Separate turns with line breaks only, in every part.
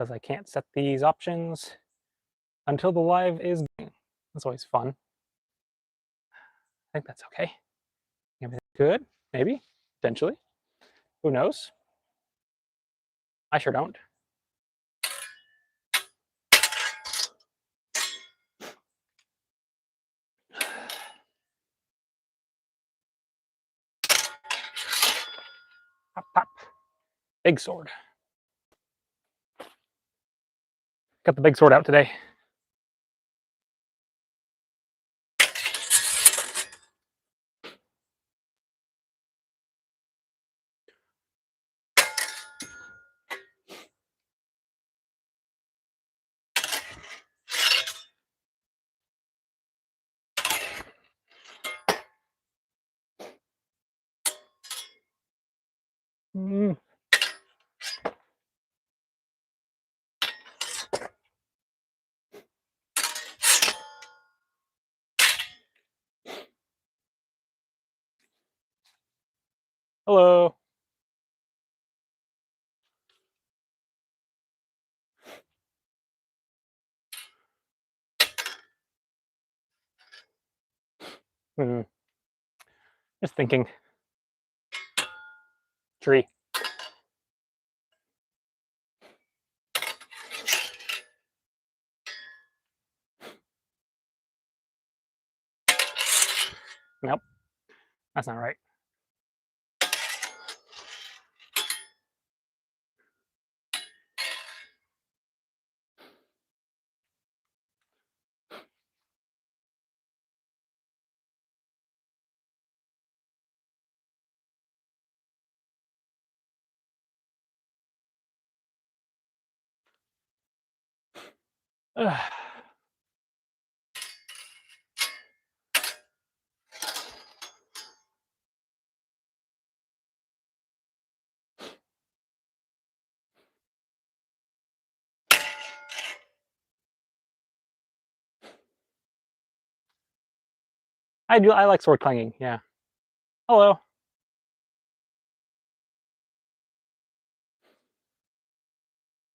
because I can't set these options until the live is going. That's always fun. I think that's okay. Everything good? Maybe, potentially. Who knows? I sure don't. Pop, pop. Big sword. Got the big sword out today. Hello. Just thinking. Tree. Nope, that's not right. Ugh. I like sword clanging, yeah. Hello.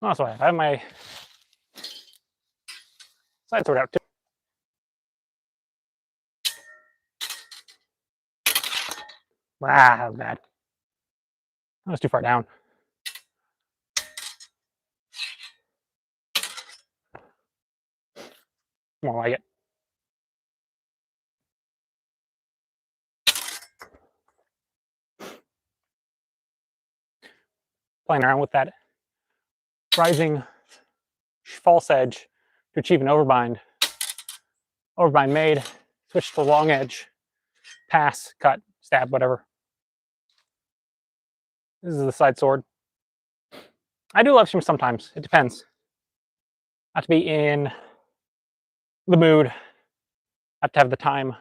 Oh, that's why I have my side sword out too. Ah, that was bad. That was too far down. More like it. Playing around with that rising false edge to achieve an overbind. Overbind made, switch to long edge, pass, cut, stab, whatever. This is the side sword. I do live stream sometimes. It depends. I have to be in the mood. I have to have the time.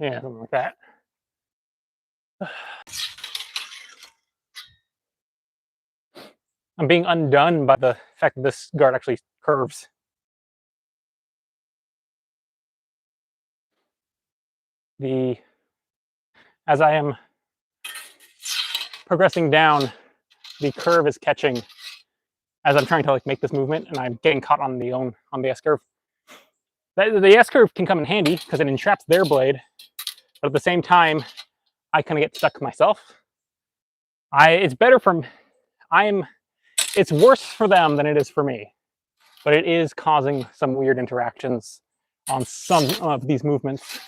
Yeah, something like that. I'm being undone by the fact that this guard actually curves. As I am progressing down, the curve is catching as I'm trying to like make this movement, and I'm getting caught on the S curve. The S curve can come in handy because it entraps their blade, but at the same time, I kind of get stuck myself. It's better from it's worse for them than it is for me, but it is causing some weird interactions on some of these movements,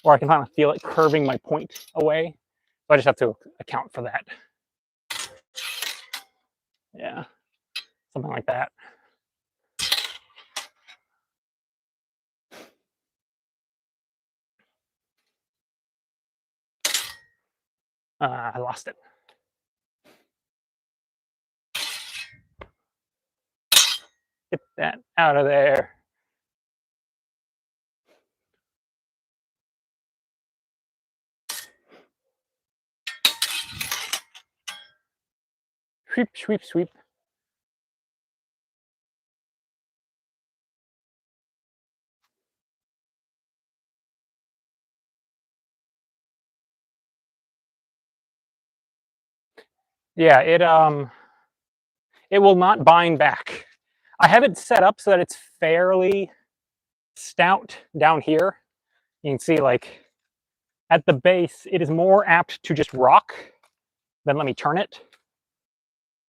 or I can kind of feel it curving my point away. So I just have to account for that. Yeah, something like that. I lost it. that out of there. Sweep, sweep, sweep. Yeah, it will not bind back. I have it set up so that it's fairly stout down here. You can see, like, at the base, it is more apt to just rock than let me turn it.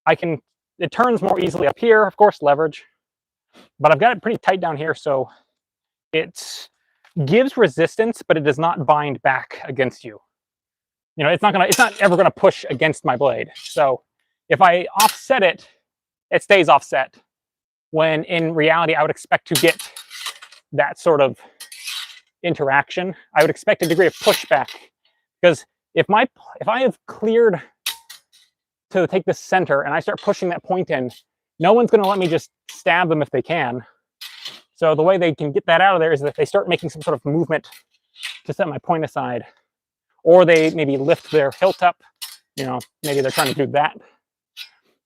It turns more easily up here, of course, leverage, but I've got it pretty tight down here, so it gives resistance, but it does not bind back against you. You know, it's not ever gonna push against my blade. So if I offset it, it stays offset, when in reality, I would expect to get that sort of interaction. I would expect a degree of pushback, because if I have cleared to take the center and I start pushing that point in, no one's going to let me just stab them if they can. So the way they can get that out of there is that they start making some sort of movement to set my point aside, or they maybe lift their hilt up. You know, maybe they're trying to do that.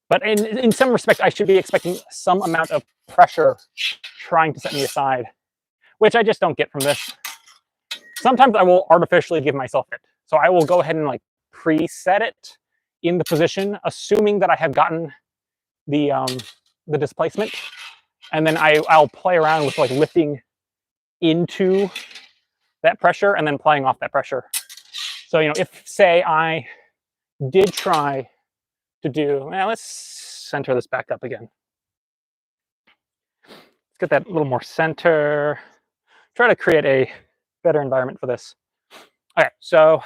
But in some respect, I should be expecting some amount of pressure trying to set me aside, which I just don't get from this. Sometimes I will artificially give myself it. So I will go ahead and like preset it in the position, assuming that I have gotten the displacement, and then I'll play around with like lifting into that pressure and then playing off that pressure. So, you know, if say I did try to do, let's center this back up again. Let's get that a little more center. Try to create a better environment for this. Okay, so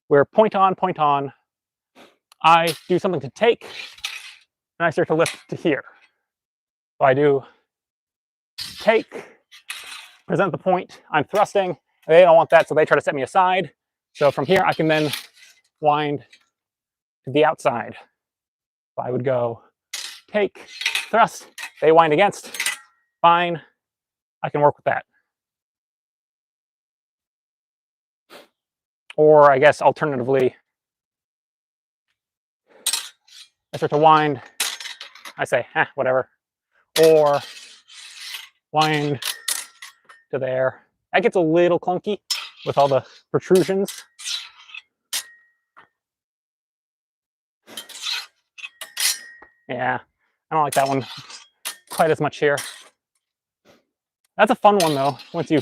we're point on, point on. I do something to take, and I start to lift to here. So I do take, present the point, I'm thrusting. They don't want that, so they try to set me aside. So from here, I can then wind to the outside. So I would go take, thrust, they wind against, fine, I can work with that. Or I guess alternatively, I start to wind, I say, whatever. Or wind to there. That gets a little clunky with all the protrusions. Yeah, I don't like that one quite as much here. That's a fun one though, once you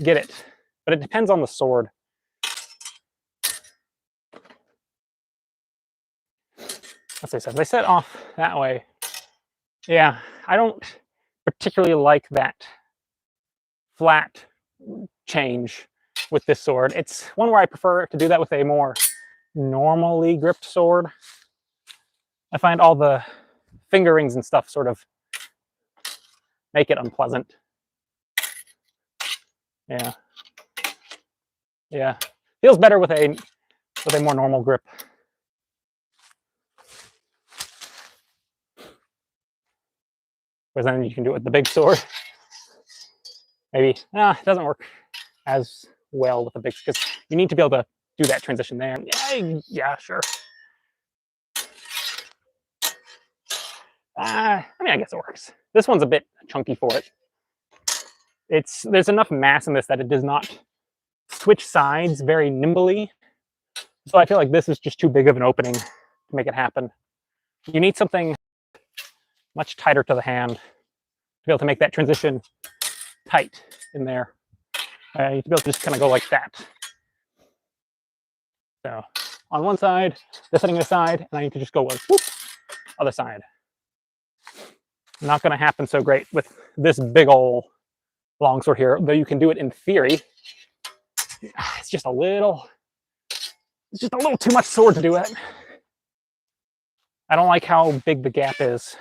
get it. But it depends on the sword. Let's say so. They set off that way. Yeah, I don't particularly like that flat change with this sword. It's one where I prefer to do that with a more normally gripped sword. I find all the fingerings and stuff sort of make it unpleasant. Yeah. Yeah. Feels better with a more normal grip. Whereas then you can do it with the big sword. Maybe, it doesn't work as well with the big, because you need to be able to do that transition there. Yeah, sure. I mean, I guess it works. This one's a bit chunky for it. There's enough mass in this that it does not switch sides very nimbly. So I feel like this is just too big of an opening to make it happen. You need something much tighter to the hand to be able to make that transition tight in there. You need to be able to just kind of go like that. So on one side, they're setting it aside, and I need to just go like, whoop, other side. Not going to happen so great with this big old longsword here, though you can do it in theory. It's just a little too much sword to do it. I don't like how big the gap is.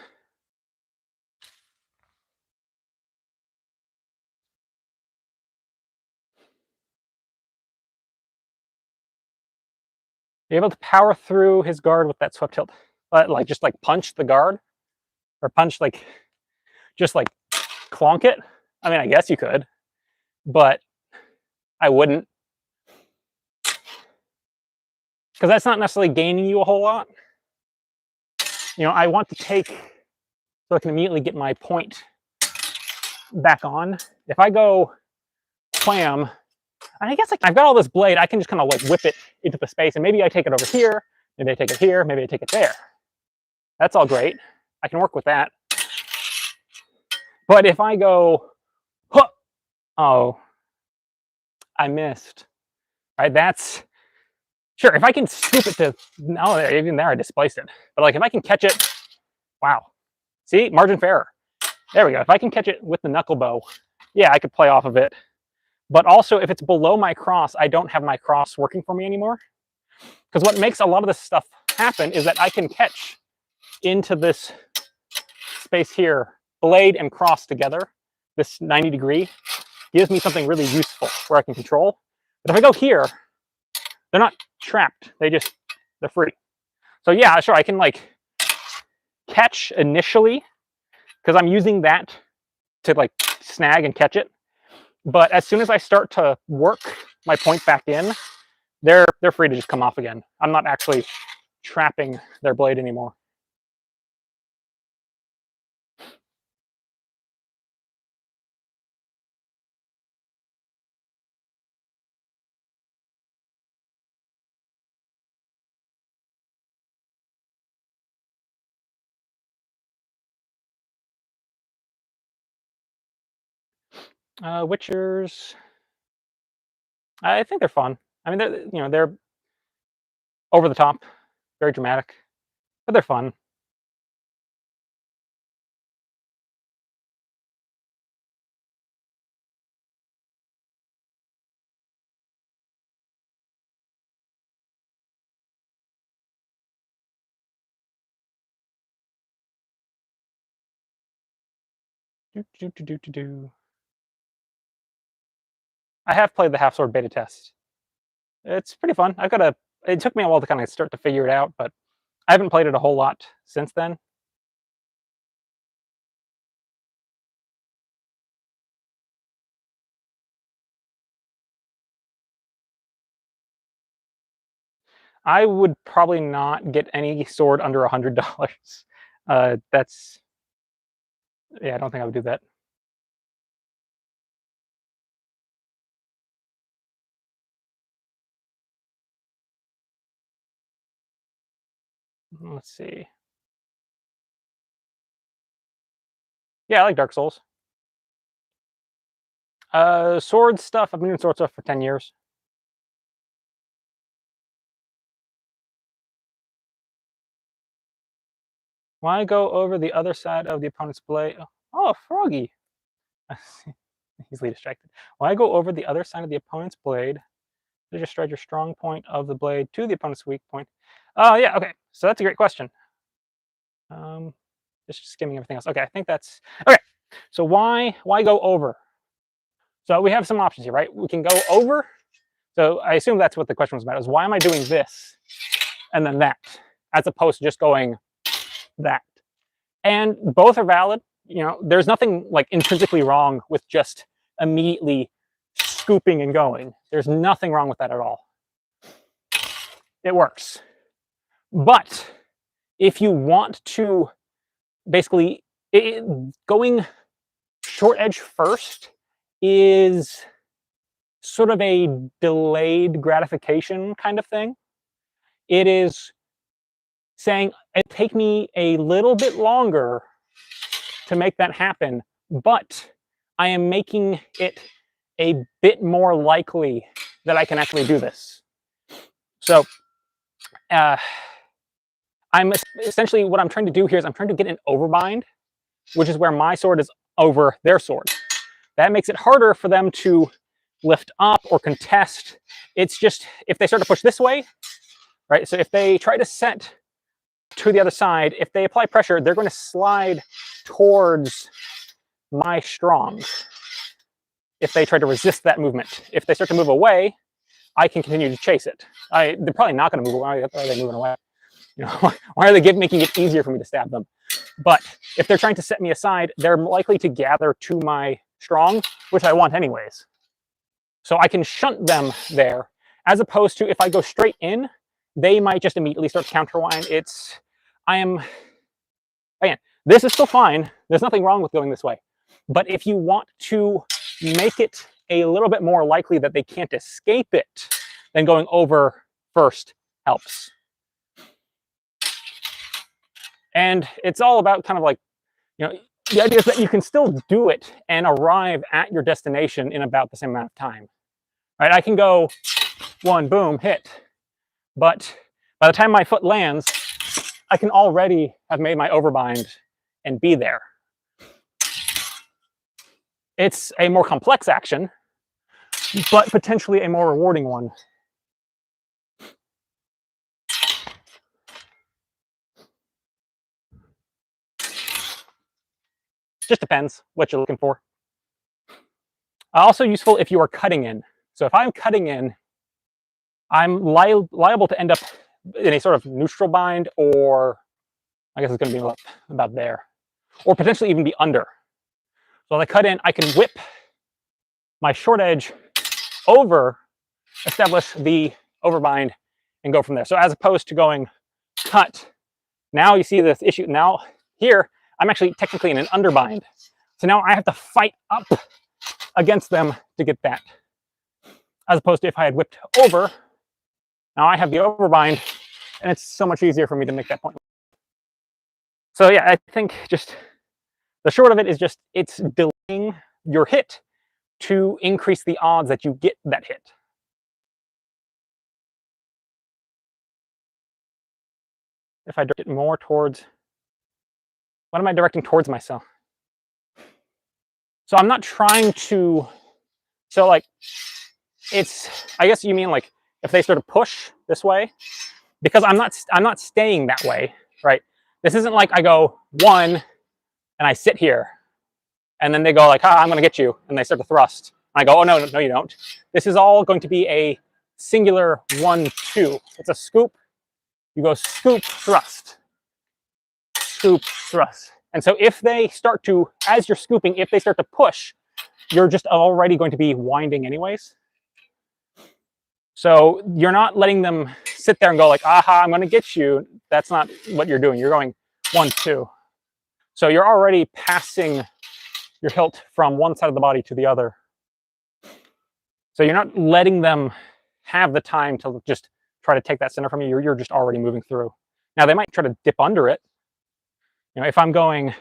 Be able to power through his guard with that swept hilt, like just like punch the guard, or punch like just like clonk it. I mean, I guess you could, but I wouldn't, because that's not necessarily gaining you a whole lot. You know, I want to take so I can immediately get my point back on. If I go clam, and I guess like, I've got all this blade, I can just kind of like whip it into the space, and maybe I take it over here, maybe I take it here, maybe I take it there. That's all great. I can work with that. But if I go, huh, oh, I missed. Right, that's sure. If I can scoop it to, no, even there I displaced it. But like if I can catch it, wow. See, margin for error. There we go. If I can catch it with the knuckle bow, yeah, I could play off of it. But also, if it's below my cross, I don't have my cross working for me anymore. Because what makes a lot of this stuff happen is that I can catch into this space here, blade and cross together. This 90 degree gives me something really useful where I can control. But if I go here, they're not trapped. They're free. So yeah, sure, I can like catch initially because I'm using that to like snag and catch it. But as soon as I start to work my point back in, they're free to just come off again. I'm not actually trapping their blade anymore. Witchers, I think they're fun. I mean, they're over the top, very dramatic, but they're fun. I have played the half sword beta test. It's pretty fun. It took me a while to kind of start to figure it out, but I haven't played it a whole lot since then. I would probably not get any sword under $100. That's, yeah, I don't think I would do that. Let's see. Yeah, I like Dark Souls. Sword stuff, I've been doing sword stuff for 10 years. Why go over the other side of the opponent's blade? Oh, Froggy. Easily distracted. Why go over the other side of the opponent's blade? To just strike your strong point of the blade to the opponent's weak point. Oh, yeah, okay. So that's a great question. Just skimming everything else. Okay, I think that's okay. So why go over? So we have some options here, right? We can go over. So I assume that's what the question was about, is why am I doing this and then that, as opposed to just going that? And both are valid. You know, there's nothing like intrinsically wrong with just immediately scooping and going. There's nothing wrong with that at all. It works. But if you want to basically, going short edge first is sort of a delayed gratification kind of thing. It is saying, it take me a little bit longer to make that happen, but I am making it a bit more likely that I can actually do this. So I'm essentially, what I'm trying to do here is I'm trying to get an overbind, which is where my sword is over their sword. That makes it harder for them to lift up or contest. It's just, if they start to push this way, right? So if they try to set to the other side, if they apply pressure, they're going to slide towards my strong. If they try to resist that movement, if they start to move away, I can continue to chase it. They're probably not going to move away. Why are they moving away? You know, why are they making it easier for me to stab them? But if they're trying to set me aside, they're likely to gather to my strong, which I want anyways. So I can shunt them there, as opposed to if I go straight in, they might just immediately start to counterwind. Again, this is still fine. There's nothing wrong with going this way. But if you want to make it a little bit more likely that they can't escape it, then going over first helps. And it's all about kind of like, you know, the idea is that you can still do it and arrive at your destination in about the same amount of time. Right? I can go one, boom, hit. But by the time my foot lands, I can already have made my overbind and be there. It's a more complex action, but potentially a more rewarding one. Just depends what you're looking for. Also useful if you are cutting in. So if I'm cutting in, I'm liable to end up in a sort of neutral bind, or I guess it's going to be about there, or potentially even be under. So if I cut in, I can whip my short edge over, establish the overbind, and go from there. So as opposed to going cut, now you see this issue. Now here, I'm actually technically in an underbind. So now I have to fight up against them to get that. As opposed to if I had whipped over, now I have the overbind, and it's so much easier for me to make that point. So yeah, I think just the short of it is just it's delaying your hit to increase the odds that you get that hit. If I direct it more towards, what am I directing towards myself? So I'm not trying to, so like, it's, I guess you mean like if they sort of push this way, because I'm not staying that way, right? This isn't like I go one and I sit here and then they go like, I'm going to get you, and they start to thrust. And I go, oh no, no, you don't. This is all going to be a singular 1-2. It's a scoop. You go scoop, thrust, scoop, thrust. And so if they start to, as you're scooping, if they start to push, you're just already going to be winding anyways. So you're not letting them sit there and go like, aha, I'm going to get you. That's not what you're doing. You're going 1-2. So you're already passing your hilt from one side of the body to the other. So you're not letting them have the time to just try to take that center from you. You're just already moving through. Now they might try to dip under it. You know, if I'm going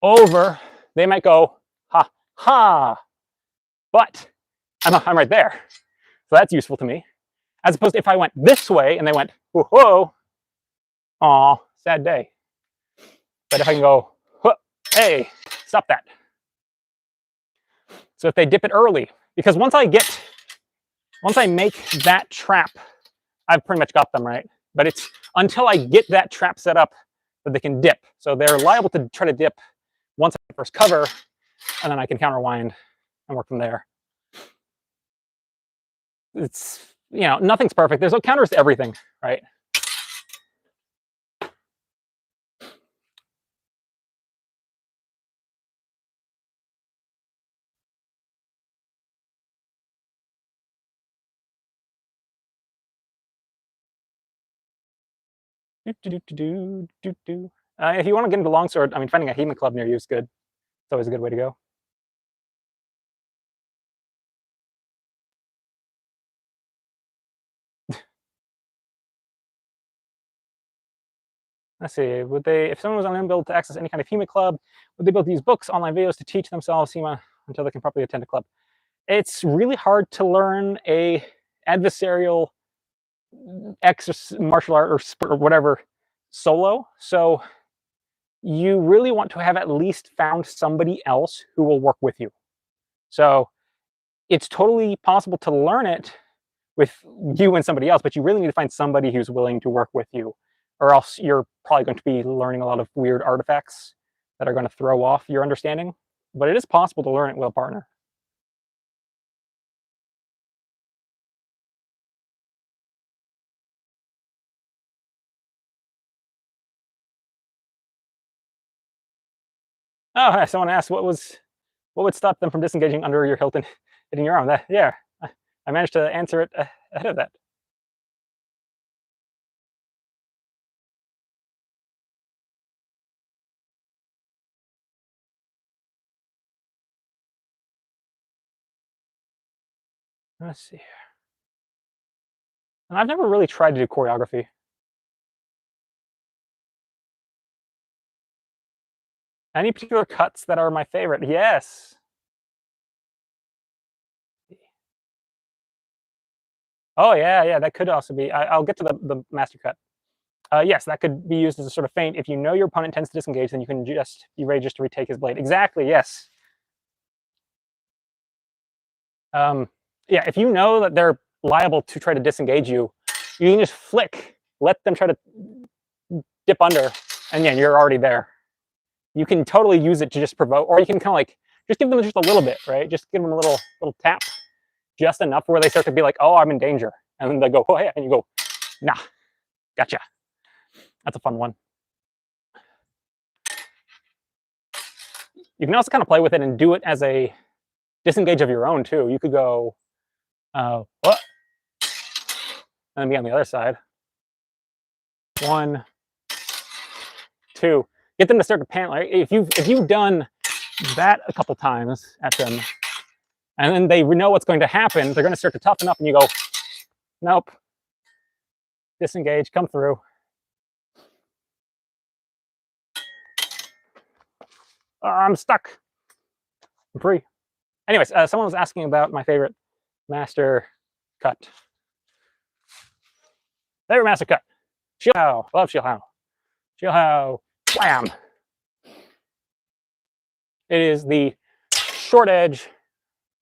over, they might go, ha, ha. But I'm right there. So that's useful to me. As opposed to if I went this way and they went, whoa, whoa, aw, sad day. But if I can go, hey, stop that. So if they dip it early, because once I make that trap, I've pretty much got them, right? But it's until I get that trap set up that they can dip. So they're liable to try to dip once I first cover, and then I can counterwind and work from there. It's, you know, nothing's perfect. There's no counters to everything, right? If you want to get into longsword, I mean, finding a HEMA club near you is good. It's always a good way to go. Let's see, would they, if someone was unable to access any kind of HEMA club, would they be able to use books, online videos to teach themselves HEMA until they can properly attend a club? It's really hard to learn a adversarial martial art or whatever solo. So you really want to have at least found somebody else who will work with you. So it's totally possible to learn it with you and somebody else, but you really need to find somebody who's willing to work with you, or else you're probably going to be learning a lot of weird artifacts that are going to throw off your understanding. But it is possible to learn it with a partner. Oh, someone asked what would stop them from disengaging under your hilt and hitting your arm. Yeah, I managed to answer it ahead of that. Let's see. And I've never really tried to do choreography. Any particular cuts that are my favorite? Yes. Oh yeah, that could also be. I'll get to the master cut. Yes, that could be used as a sort of feint. If you know your opponent tends to disengage, then you can just be ready just to retake his blade. Exactly. Yes. Yeah. If you know that they're liable to try to disengage you, you can just flick, let them try to dip under, and yeah, you're already there. You can totally use it to just provoke, or you can kind of like just give them just a little bit, right? Just give them a little tap, just enough where they start to be like, "Oh, I'm in danger," and then they go, "Oh yeah," and you go, "Nah, gotcha." That's a fun one. You can also kind of play with it and do it as a disengage of your own too. You could go, what? And then be on the other side. 1, 2. Get them to start to panic. Right? If you've done that a couple times at them, and then they know what's going to happen, they're going to start to toughen up, and you go, nope, disengage, come through. I'm stuck. I'm free. Anyways, someone was asking about my favorite master cut. Favorite master cut. Shidle. Love Shidle. Shidle. Blam. It is the short edge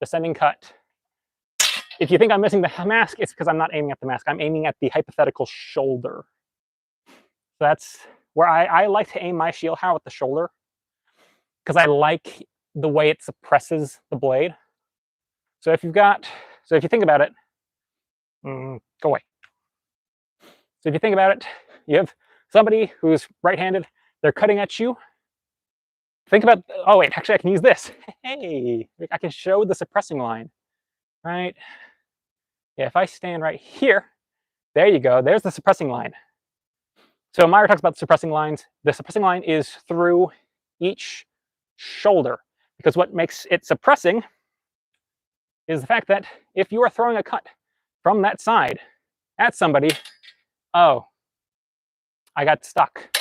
descending cut. If you think I'm missing the mask, it's because I'm not aiming at the mask. I'm aiming at the hypothetical shoulder. So that's where I like to aim my shield at the shoulder, because I like the way it suppresses the blade. So if you think about it, go away. So if you think about it, you have somebody who's right-handed, they're cutting at you. Think about, oh wait, actually I can use this. Hey, I can show the suppressing line, right? Yeah, if I stand right here, there you go, there's the suppressing line. So Meyer talks about suppressing lines. The suppressing line is through each shoulder, because what makes it suppressing is the fact that if you are throwing a cut from that side at somebody, oh, I got stuck.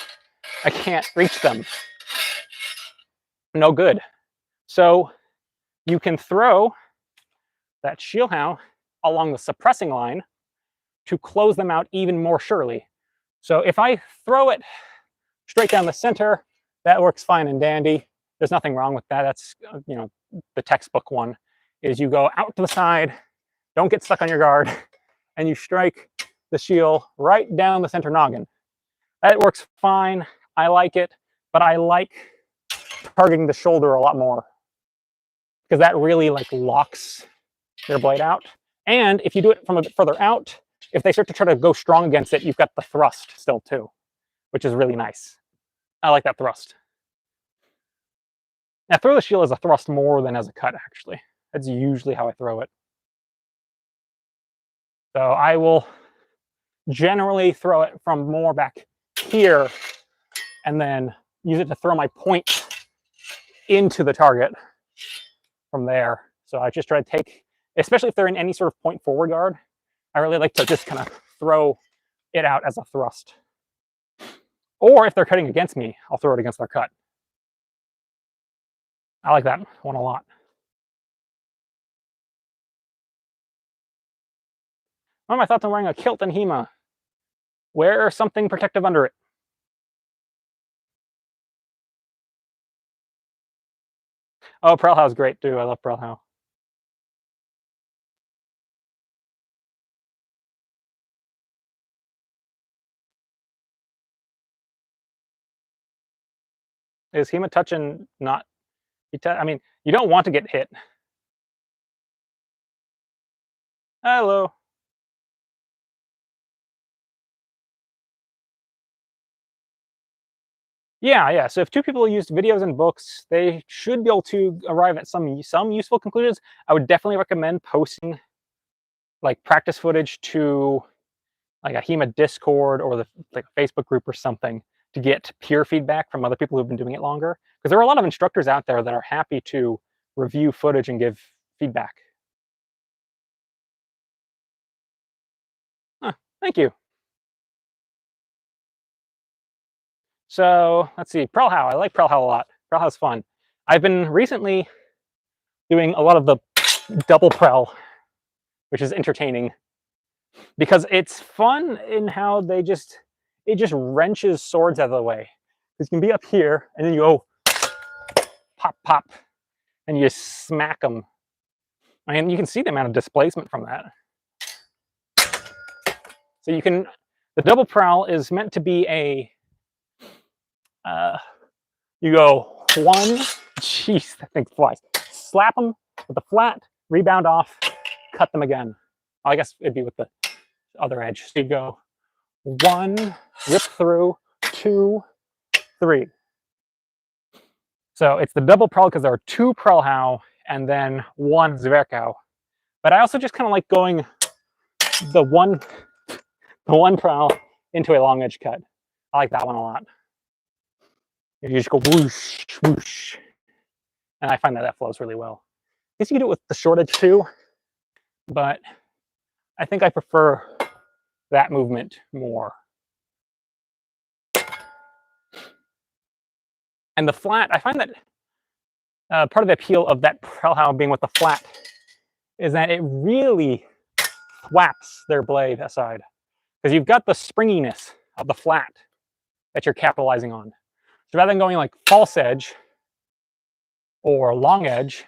I can't reach them. No good. So you can throw that shield along the suppressing line to close them out even more surely. So if I throw it straight down the center, that works fine and dandy. There's nothing wrong with that. That's, the textbook one is you go out to the side, don't get stuck on your guard, and you strike the shield right down the center noggin. That works fine. I like it, but I like targeting the shoulder a lot more, because that really like locks their blade out. And if you do it from a bit further out, if they start to try to go strong against it, you've got the thrust still too, which is really nice. I like that thrust. Now, throw the shield as a thrust more than as a cut, actually. That's usually how I throw it. So I will generally throw it from more back here and then use it to throw my point into the target from there. So I just try to take, especially if they're in any sort of point forward guard, I really like to just kind of throw it out as a thrust. Or if they're cutting against me, I'll throw it against their cut. I like that one a lot. What are my thoughts on wearing a kilt and HEMA? Wear something protective under it. Oh, prowl is great too. I love prowl. Is HEMA touching not? I mean, you don't want to get hit. Hello. Yeah. So if two people used videos and books, they should be able to arrive at some useful conclusions. I would definitely recommend posting like practice footage to like a HEMA Discord or like a Facebook group or something to get peer feedback from other people who've been doing it longer. Because there are a lot of instructors out there that are happy to review footage and give feedback. Huh, thank you. So let's see, prowl. I like prowl a lot. Prowl's fun. I've been recently doing a lot of the double prowl, which is entertaining because it's fun in how it just wrenches swords out of the way. Because you can be up here and then you go pop, pop, and you smack them. And you can see the amount of displacement from that. So you can, the double prowl is meant to be a, you go one, jeez, that thing flies. Slap them with the flat, rebound off, cut them again. I guess it'd be with the other edge. So you go one, rip through, two, three. So it's the double prowl because there are two prowlhau and then one zwerkau. But I also just kind of like going the one prowl into a long edge cut. I like that one a lot. You just go whoosh, whoosh. And I find that flows really well. I guess you can do it with the short edge too, but I think I prefer that movement more. And the flat, I find that part of the appeal of that prowlhau being with the flat is that it really thwaps their blade aside. Because you've got the springiness of the flat that you're capitalizing on. So rather than going like false edge or long edge,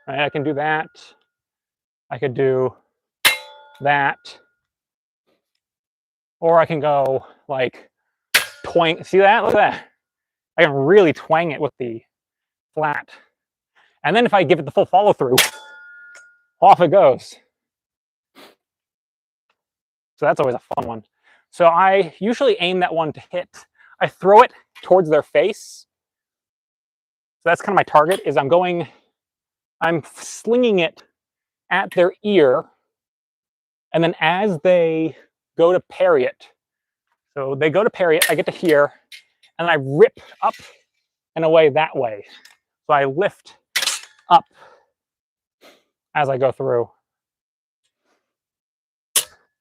right, I can do that. I could do that. Or I can go like twang. See that? Look at that. I can really twang it with the flat. And then if I give it the full follow through, off it goes. So that's always a fun one. So I usually aim that one to hit. I throw it towards their face. So that's kind of my target, is I'm slinging it at their ear. And then as they go to parry it, so they go to parry it, I get to here, and I rip up and away that way. So I lift up as I go through.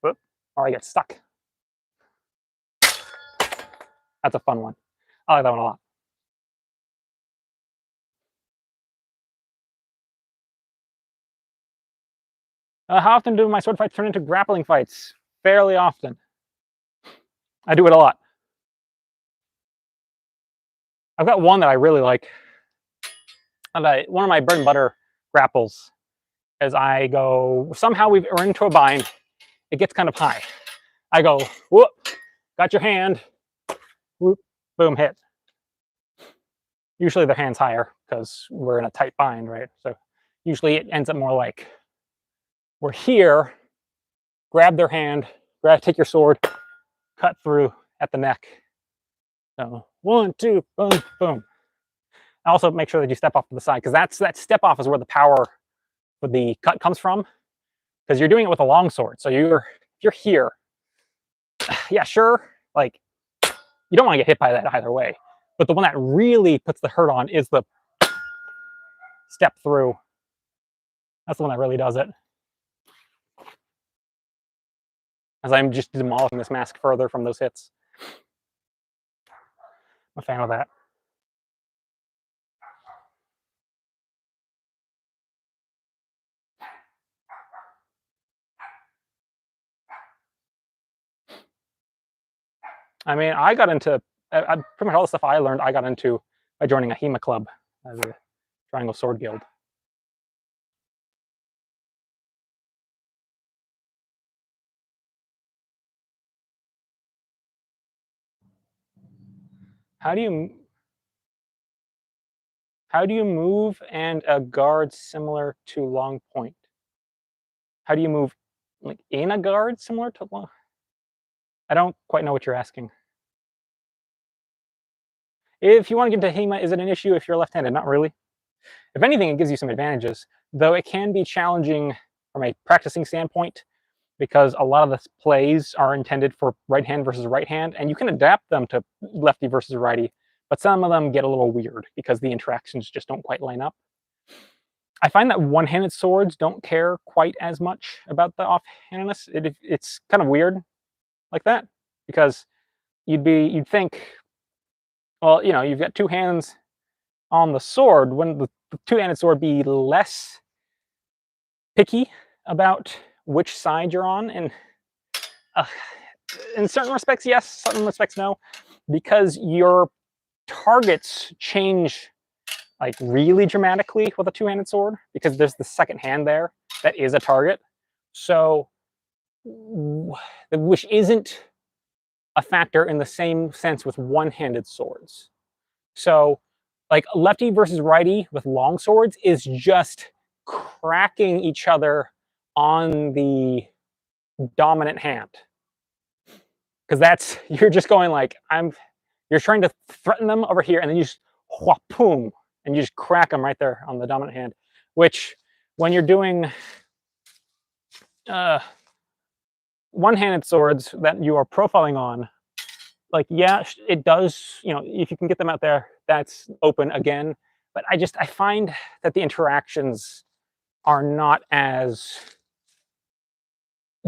Whoop, or I get stuck. That's a fun one. I like that one a lot. How often do my sword fights turn into grappling fights? Fairly often. I do it a lot. I've got one that I really like. And one of my bread and butter grapples is I go, somehow we're into a bind. It gets kind of high. I go, whoop, got your hand, whoop, boom, hit. Usually their hand's higher because we're in a tight bind, right? So usually it ends up more like we're here, grab their hand, take your sword, cut through at the neck. So 1, 2, boom, boom. Also make sure that you step off to the side, because that step off is where the power for the cut comes from, because you're doing it with a long sword. So you're here. Yeah, sure. Like, you don't want to get hit by that either way. But the one that really puts the hurt on is the step through. That's the one that really does it. As I'm just demolishing this mask further from those hits. I'm a fan of that. I mean, I got into pretty much all the stuff I learned, I got into by joining a HEMA club as a Triangle Sword Guild. How do you move and a guard similar to long point? How do you move like in a guard similar to long? I don't quite know what you're asking. If you want to get into HEMA, is it an issue if you're left-handed? Not really. If anything, it gives you some advantages, though it can be challenging from a practicing standpoint because a lot of the plays are intended for right hand versus right hand, and you can adapt them to lefty versus righty, but some of them get a little weird because the interactions just don't quite line up. I find that one-handed swords don't care quite as much about the offhandedness. It's kind of weird like that because you'd think, well, you know, you've got two hands on the sword. Wouldn't the two-handed sword be less picky about which side you're on? And in certain respects, yes. Certain respects, no, because your targets change like really dramatically with a two-handed sword because there's the second hand there that is a target. So, which isn't a factor in the same sense with one-handed swords. So, like lefty versus righty with long swords is just cracking each other on the dominant hand. Because that's, you're just going like, you're trying to threaten them over here and then you just whapoom, and you just crack them right there on the dominant hand, which when you're doing one-handed swords that you are profiling on, like, yeah, it does, you know, if you can get them out there, that's open again. But I find that the interactions are not as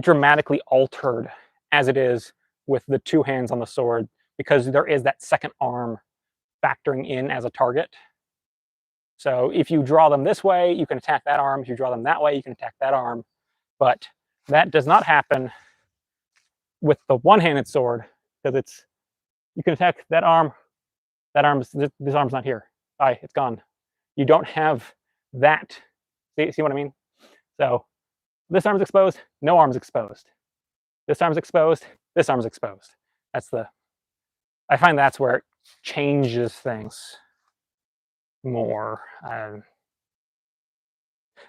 dramatically altered as it is with the two hands on the sword, because there is that second arm factoring in as a target. So if you draw them this way, you can attack that arm. If you draw them that way, you can attack that arm. But that does not happen with the one-handed sword, because you can attack that arm. This arm's not here. Bye, it's gone. You don't have that. See what I mean? So this arm's exposed, no arm's exposed. This arm's exposed, this arm's exposed. I find that's where it changes things more.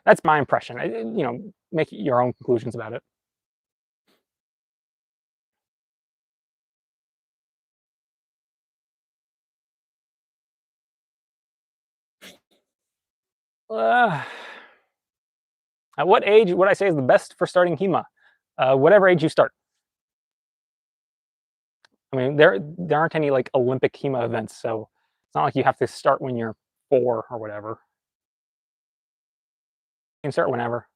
That's my impression. You know, make your own conclusions about it. At what age would I say is the best for starting HEMA? Whatever age you start. I mean, there aren't any like Olympic HEMA events, so it's not like you have to start when you're 4 or whatever. You can start whenever.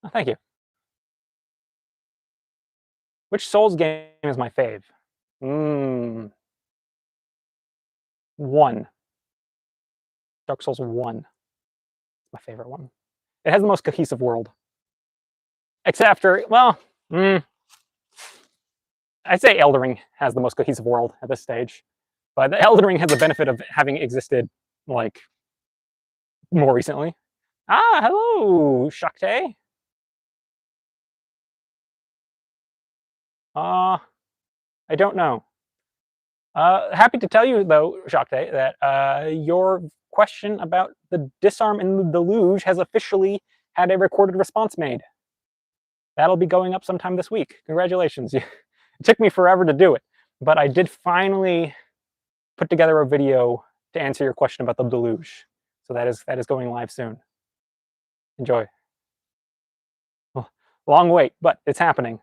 Oh, thank you. Which Souls game is my fave? 1. Dark Souls 1. My favorite one. It has the most cohesive world. Except for, well, I'd say Elden Ring has the most cohesive world at this stage. But the Elden Ring has the benefit of having existed, like, more recently. Ah, hello, Shakte. I don't know. Happy to tell you, though, Shakte, that your question about the disarm in the deluge has officially had a recorded response made. That'll be going up sometime this week. Congratulations. It took me forever to do it, but I did finally put together a video to answer your question about the deluge. So that is going live soon. Enjoy. Well, long wait, but it's happening.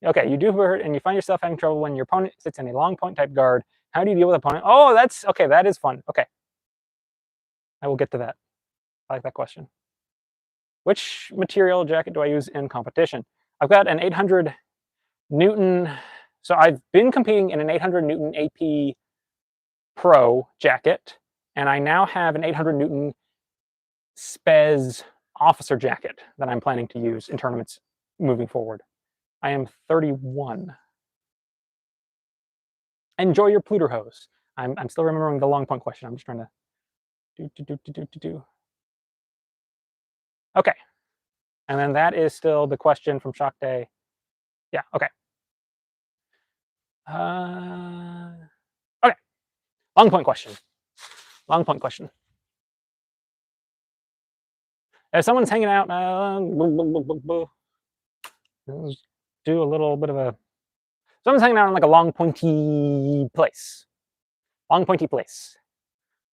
Okay, you do hurt and you find yourself having trouble when your opponent sits in a long point type guard. How do you deal with opponent? Oh, that's okay. That is fun. Okay, I will get to that. I like that question. Which material jacket do I use in competition? I've got an 800 Newton. So I've been competing in an 800 Newton AP Pro jacket, and I now have an 800 Newton Spez officer jacket that I'm planning to use in tournaments moving forward. I am 31. Enjoy your Pluter hose. I'm still remembering the long point question. I'm just trying to do. Okay. And then that is still the question from Shock Day. Yeah, okay. Okay. Long point question. Long point question. If someone's hanging out, do a little bit of a. Someone's hanging out on like a long pointy place. Long pointy place.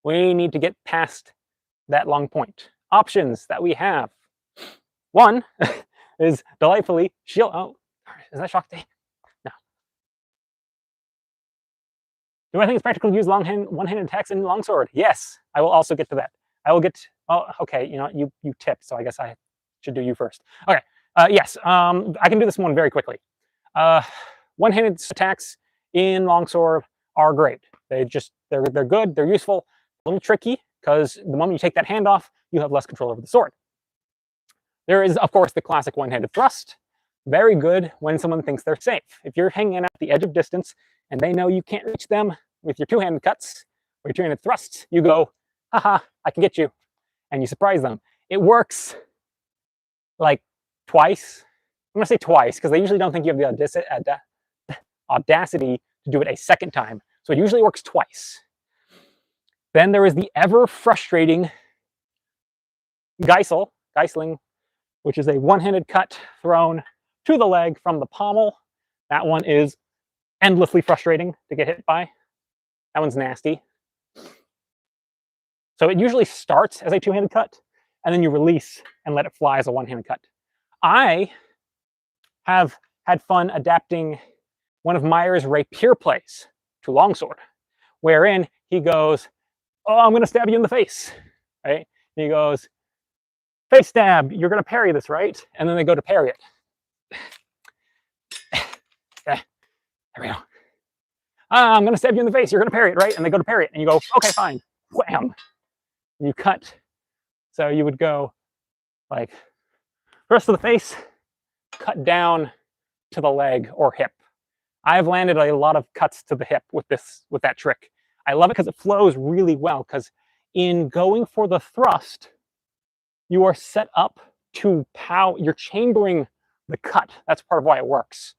We need to get past that long point. Options that we have. One is delightfully shield. Oh, is that shock day? No. Do I think it's practical to use one-handed attacks in longsword? Yes, I will also get to that. I will get. Oh, okay. You know, you tipped, so I guess I should do you first. Okay. Yes. I can do this one very quickly. One-handed attacks in longsword are great. They're good. They're useful. A little tricky because the moment you take that hand off, you have less control over the sword. There is, of course, the classic one-handed thrust. Very good when someone thinks they're safe. If you're hanging out at the edge of distance and they know you can't reach them with your two-handed cuts or your two-handed thrusts, you go, haha, I can get you. And you surprise them. It works like twice. I'm going to say twice because they usually don't think you have the audacity to do it a second time. So it usually works twice. Then there is the ever frustrating Geisling, which is a one-handed cut thrown to the leg from the pommel. That one is endlessly frustrating to get hit by. That one's nasty. So it usually starts as a two-handed cut, and then you release and let it fly as a one-handed cut. I have had fun adapting one of Meyer's rapier plays to longsword, wherein he goes, oh, I'm going to stab you in the face, right? And he goes, face stab, you're going to parry this, right? And then they go to parry it. There we go. I'm going to stab you in the face, you're going to parry it, right? And they go to parry it, and you go, okay, fine, wham. And you cut. So you would go like first to the face, cut down to the leg or hip. I've landed a lot of cuts to the hip with that trick. I love it because it flows really well, because in going for the thrust, you are set up to pow, you're chambering the cut. That's part of why it works.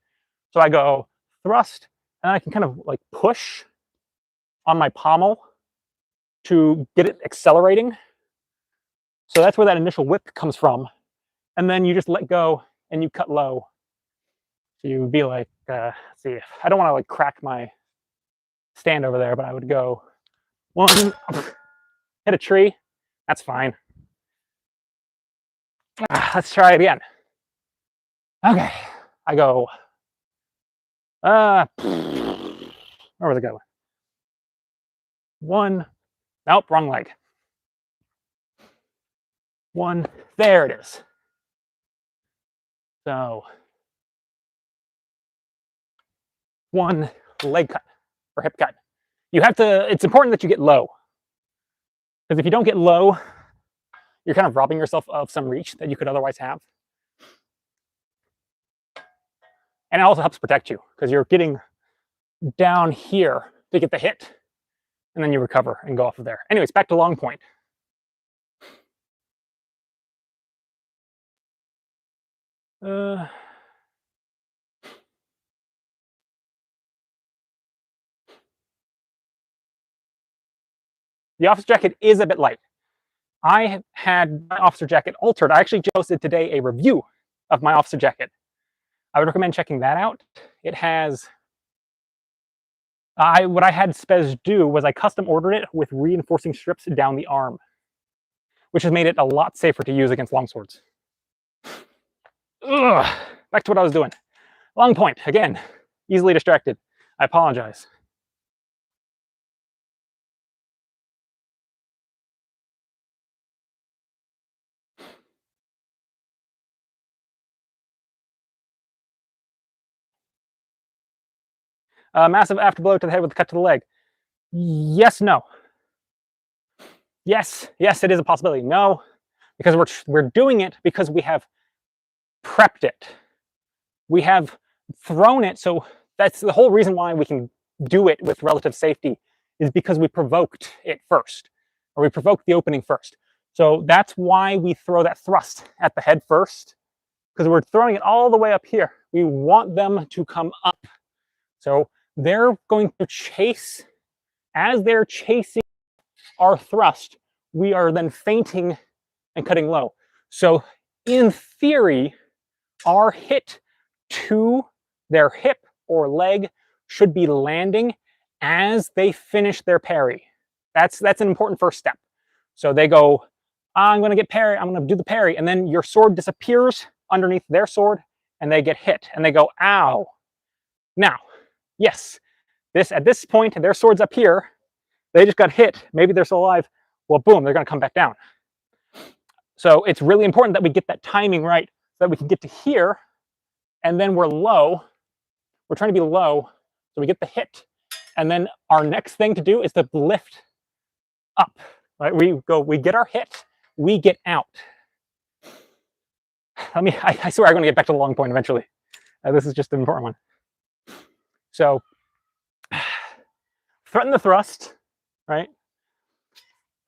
So I go thrust, and I can kind of like push on my pommel to get it accelerating. So that's where that initial whip comes from. And then you just let go and you cut low. So you would be like, let's see, I don't want to like crack my stand over there, but I would go one, hit a tree. That's fine. Let's try it again. Okay, I go, where was it going? One, nope, wrong leg. One, there it is. So, one leg cut or hip cut. You have to, it's important that you get low. Because if you don't get low, you're kind of robbing yourself of some reach that you could otherwise have. And it also helps protect you because you're getting down here to get the hit, and then you recover and go off of there. Anyways, back to long point. The officer jacket is a bit light. I had my officer jacket altered. I actually posted today a review of my officer jacket. I would recommend checking that out. It has, what I had Spez do was I custom ordered it with reinforcing strips down the arm, which has made it a lot safer to use against longswords. Ugh. Back to what I was doing. Long point, again, easily distracted. I apologize. Massive afterblow to the head with a cut to the leg. Yes, no. Yes, it is a possibility. No, because we're doing it because we have prepped it. We have thrown it, so that's the whole reason why we can do it with relative safety, is because we provoked it first, or we provoked the opening first. So that's why we throw that thrust at the head first, because we're throwing it all the way up here. We want them to come up. So they're going to chase, as they're chasing our thrust, we are then feinting and cutting low. So in theory, our hit to their hip or leg should be landing as they finish their parry. That's an important first step. So they go, I'm going to get parry, I'm going to do the parry, and then your sword disappears underneath their sword, and they get hit, and they go, ow. Now, yes, at this point, their sword's up here, they just got hit, maybe they're still alive, well, boom, they're going to come back down. So it's really important that we get that timing right, so that we can get to here, and then we're low. We're trying to be low, so we get the hit, and then our next thing to do is to lift up. Right? We get our hit, we get out. I swear I'm going to get back to the long point eventually. This is just an important one. So, threaten the thrust, right?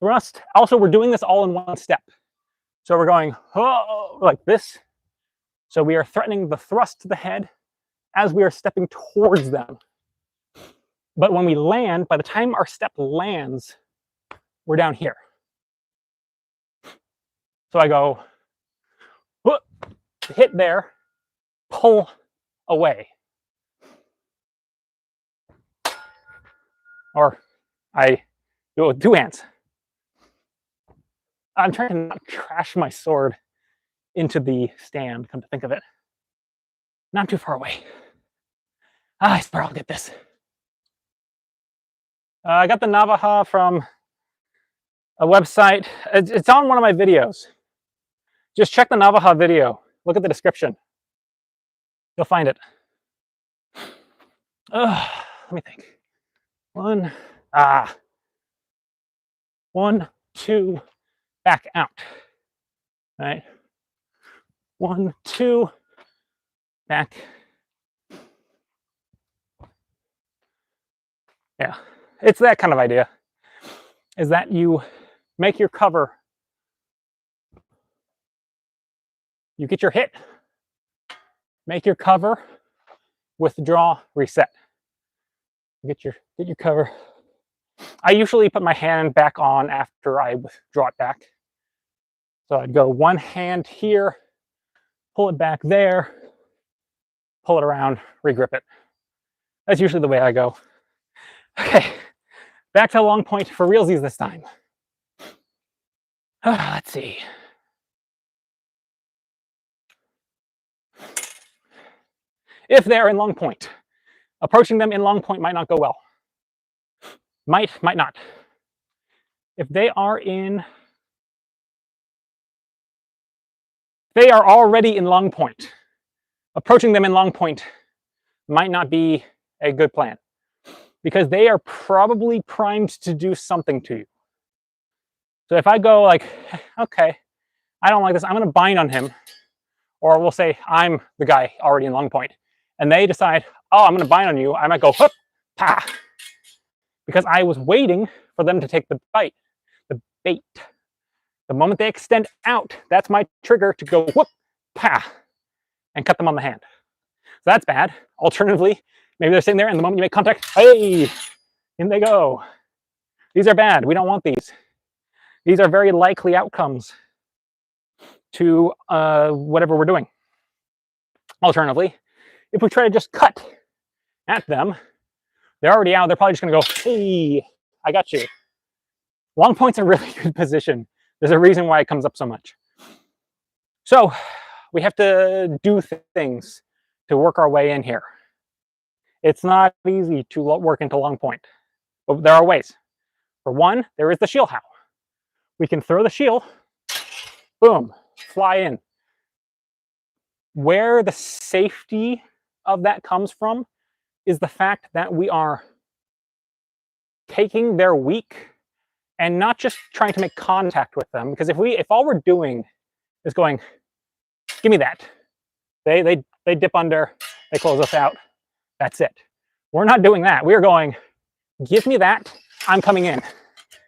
Thrust. Also, we're doing this all in one step. So we're going like this. So we are threatening the thrust to the head as we are stepping towards them. But when we land, by the time our step lands, we're down here. So I go, hit there, pull away. Or I do it with two hands. I'm trying to not crash my sword into the stand, come to think of it. Not too far away. I swear I'll get this. I got the Navaja from a website. It's on one of my videos. Just check the Navaja video. Look at the description. You'll find it. Let me think. 1, 2, back out. All right. 1, 2, back. Yeah, it's that kind of idea. Is that you make your cover, you get your hit, make your cover, withdraw, reset. Get your cover. I usually put my hand back on after I withdraw it back. So I'd go one hand here, pull it back there, pull it around, regrip it. That's usually the way I go. Okay, back to long point for realsies this time. Let's see. If they're in long point, approaching them in long point might not go well. Might not. If they are already in long point, approaching them in long point might not be a good plan, because they are probably primed to do something to you. So if I go like, okay, I don't like this, I'm going to bind on him, or we'll say I'm the guy already in long point, and they decide, oh, I'm going to bind on you, I might go, whoop, pa, because I was waiting for them to take the bait. The moment they extend out, that's my trigger to go, whoop, pa, and cut them on the hand. So that's bad. Alternatively, maybe they're sitting there, and the moment you make contact, hey, in they go. These are bad. We don't want these. These are very likely outcomes to whatever we're doing. Alternatively, if we try to just cut at them, they're already out. They're probably just going to go, hey, I got you. Long point's a really good position. There's a reason why it comes up so much. So we have to do things to work our way in here. It's not easy to work into long point, but there are ways. For one, there is the shield how. We can throw the shield, boom, fly in. Where the safety of that comes from is the fact that we are taking their weak and not just trying to make contact with them. Because if all we're doing is going, give me that, they dip under, they close us out, that's it. We're not doing that. We are going, give me that, I'm coming in.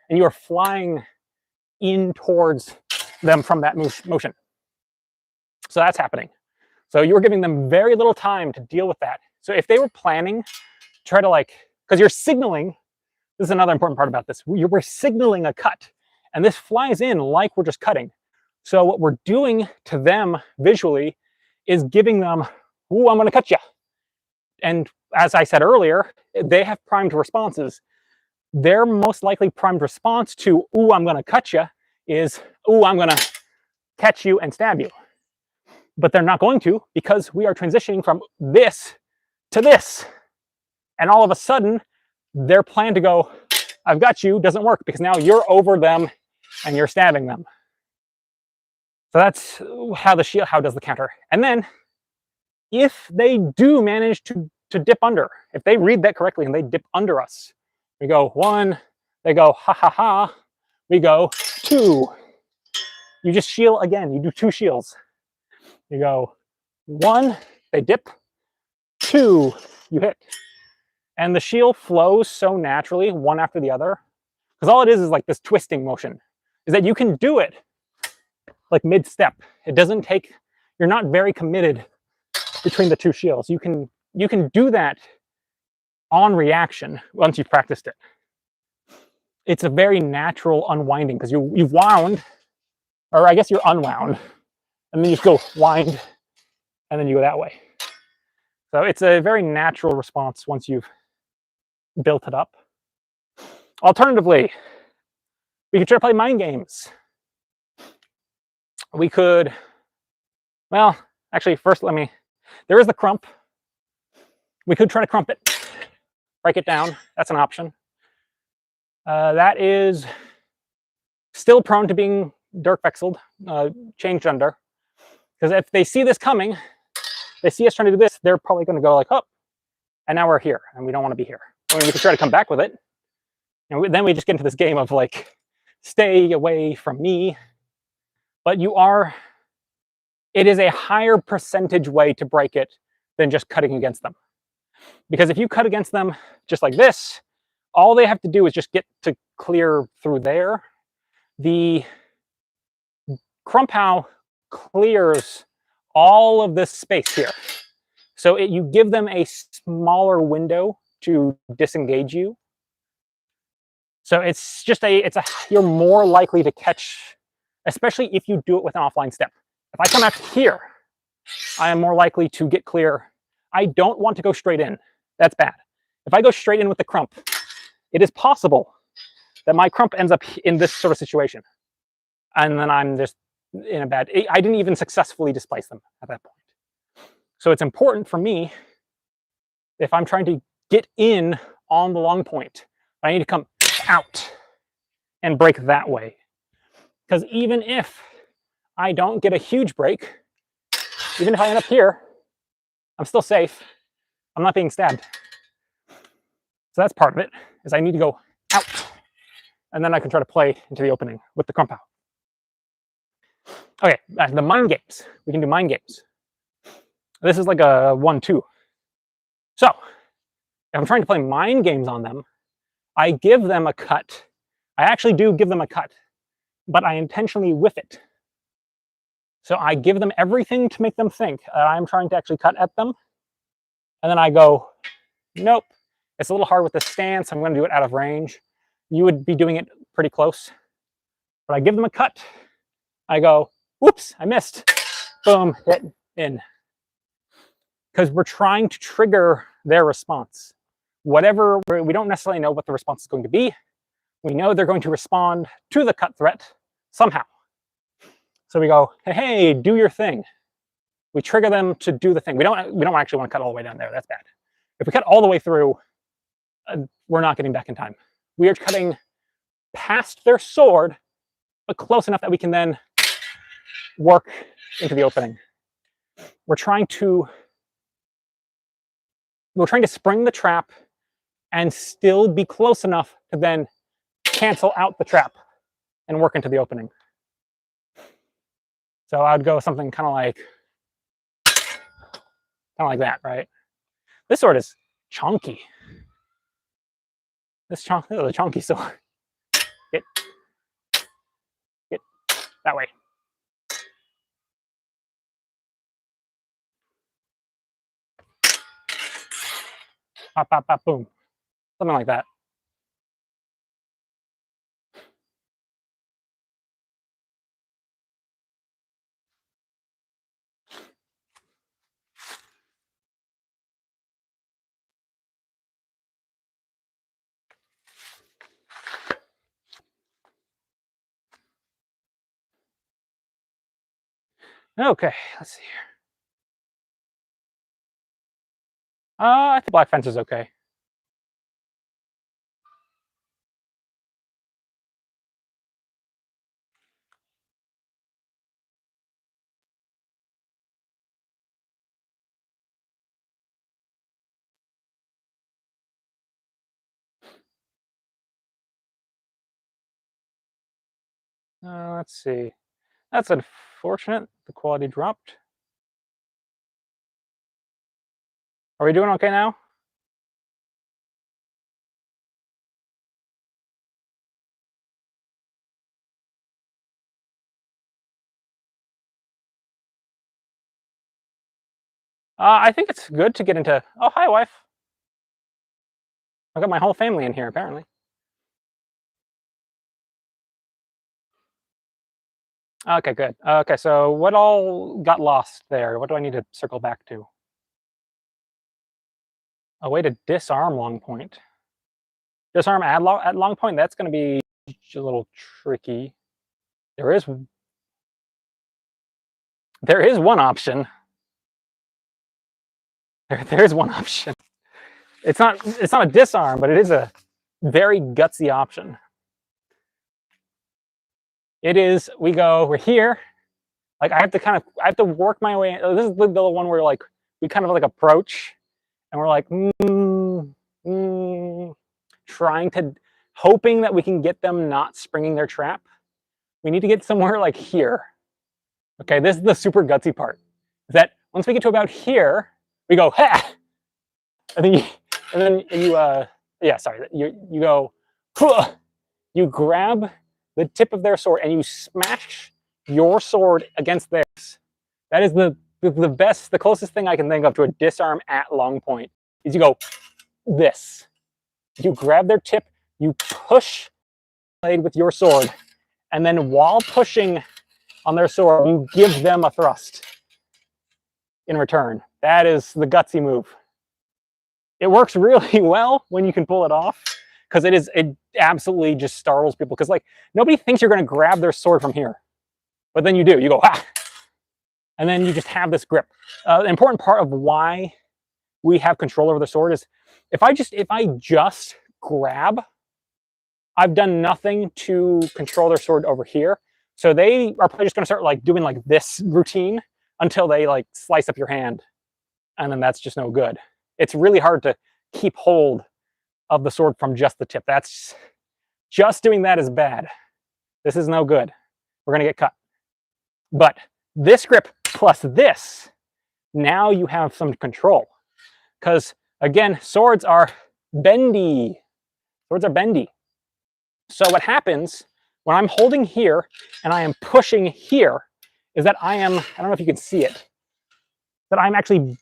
And you are flying in towards them from that motion. So that's happening. So you're giving them very little time to deal with that. So if they were planning to try to because you're signaling, this is another important part about this, we're signaling a cut, and this flies in like we're just cutting. So what we're doing to them visually is giving them, ooh, I'm going to cut you. And as I said earlier, they have primed responses. Their most likely primed response to, ooh, I'm going to cut you, is, ooh, I'm going to catch you and stab you. But they're not going to, because we are transitioning from this to this. And all of a sudden, their plan to go, I've got you, doesn't work, because now you're over them and you're stabbing them. So that's how the shield, how does the counter. And then, if they do manage to dip under, if they read that correctly and they dip under us, we go 1, they go ha ha ha, we go 2. You just shield again, you do 2 shields. You go 1, they dip, 2, you hit. And the shield flows so naturally, one after the other, because all it is like this twisting motion, is that you can do it like mid-step. It doesn't take, you're not very committed between the 2 shields. You can do that on reaction once you've practiced it. It's a very natural unwinding, because you've wound, or I guess you're unwound, and then you just go wind, and then you go that way. So it's a very natural response once you've built it up. Alternatively, we could try to play mind games. We could, well, actually, first there is the crump. We could try to crump it, break it down. That's an option. That is still prone to being Dirk Vexeled, changed under. Because if they see this coming, they see us trying to do this, they're probably going to go like, oh, and now we're here, and we don't want to be here. I mean, we could try to come back with it. And then we just get into this game of like, stay away from me. But it is a higher percentage way to break it than just cutting against them. Because if you cut against them just like this, all they have to do is just get to clear through there. The Crumpow clears all of this space here. So you give them a smaller window to disengage you. So it's just you're more likely to catch, especially if you do it with an offline step. If I come out here, I am more likely to get clear. I don't want to go straight in. That's bad. If I go straight in with the crump, it is possible that my crump ends up in this sort of situation. And then I'm just in a bad, I didn't even successfully displace them at that point. So it's important for me, if I'm trying to get in on the long point, I need to come out and break that way. Because even if I don't get a huge break, even if I end up here, I'm still safe. I'm not being stabbed. So that's part of it, is I need to go out. And then I can try to play into the opening with the Crumpow. Okay, the mind games. We can do mind games. This is like a 1-2. So, if I'm trying to play mind games on them, I give them a cut. I actually do give them a cut, but I intentionally whiff it. So I give them everything to make them think I'm trying to actually cut at them. And then I go, nope. It's a little hard with the stance. I'm going to do it out of range. You would be doing it pretty close. But I give them a cut. I go, whoops, I missed. Boom, hit, in. Because we're trying to trigger their response. Whatever, we don't necessarily know what the response is going to be. We know they're going to respond to the cut threat somehow. So we go, hey, do your thing. We trigger them to do the thing. We don't actually want to cut all the way down there. That's bad. If we cut all the way through, we're not getting back in time. We are cutting past their sword, but close enough that we can then work into the opening. We're trying to spring the trap and still be close enough to then cancel out the trap and work into the opening. So I'd go something kind of like that, right? This sword is chunky. This is a chunky sword. Get that way. Pop, pop, pop, boom. Something like that. Okay, let's see here. I think black fence is okay. Let's see. That's unfortunate. The quality dropped. Are we doing okay now? I think it's good to get into. Oh, hi, wife. I've got my whole family in here, apparently. Okay, good. Okay, so what all got lost there? What do I need to circle back to? A way to disarm long point. Disarm at long point, that's going to be a little tricky. There is one option. There is one option. It's not a disarm, but it is a very gutsy option. It is, we're here. Like I have to work my way. This is the one where like we kind of like approach and we're like trying to, hoping that we can get them not springing their trap. We need to get somewhere like here. Okay, this is the super gutsy part. That once we get to about here, we go, ha! And then you yeah, sorry, you go, huh! You grab the tip of their sword and you smash your sword against theirs. That is the best, the closest thing I can think of to a disarm at long point is you go this. You grab their tip, you push the blade with your sword, and then while pushing on their sword, you give them a thrust in return. That is the gutsy move. It works really well when you can pull it off, because it absolutely just startles people. Because like nobody thinks you're going to grab their sword from here, but then you do. You go ah, and then you just have this grip. The important part of why we have control over the sword is if I just grab, I've done nothing to control their sword over here. So they are probably just going to start like doing like this routine until they like slice up your hand, and then that's just no good. It's really hard to keep hold of the sword from just the tip. That's just doing that is bad. This is no good. We're going to get cut. But this grip plus this, now you have some control. Because again, swords are bendy. Swords are bendy. So what happens when I'm holding here and I am pushing here is that I don't know if you can see it, that I'm actually,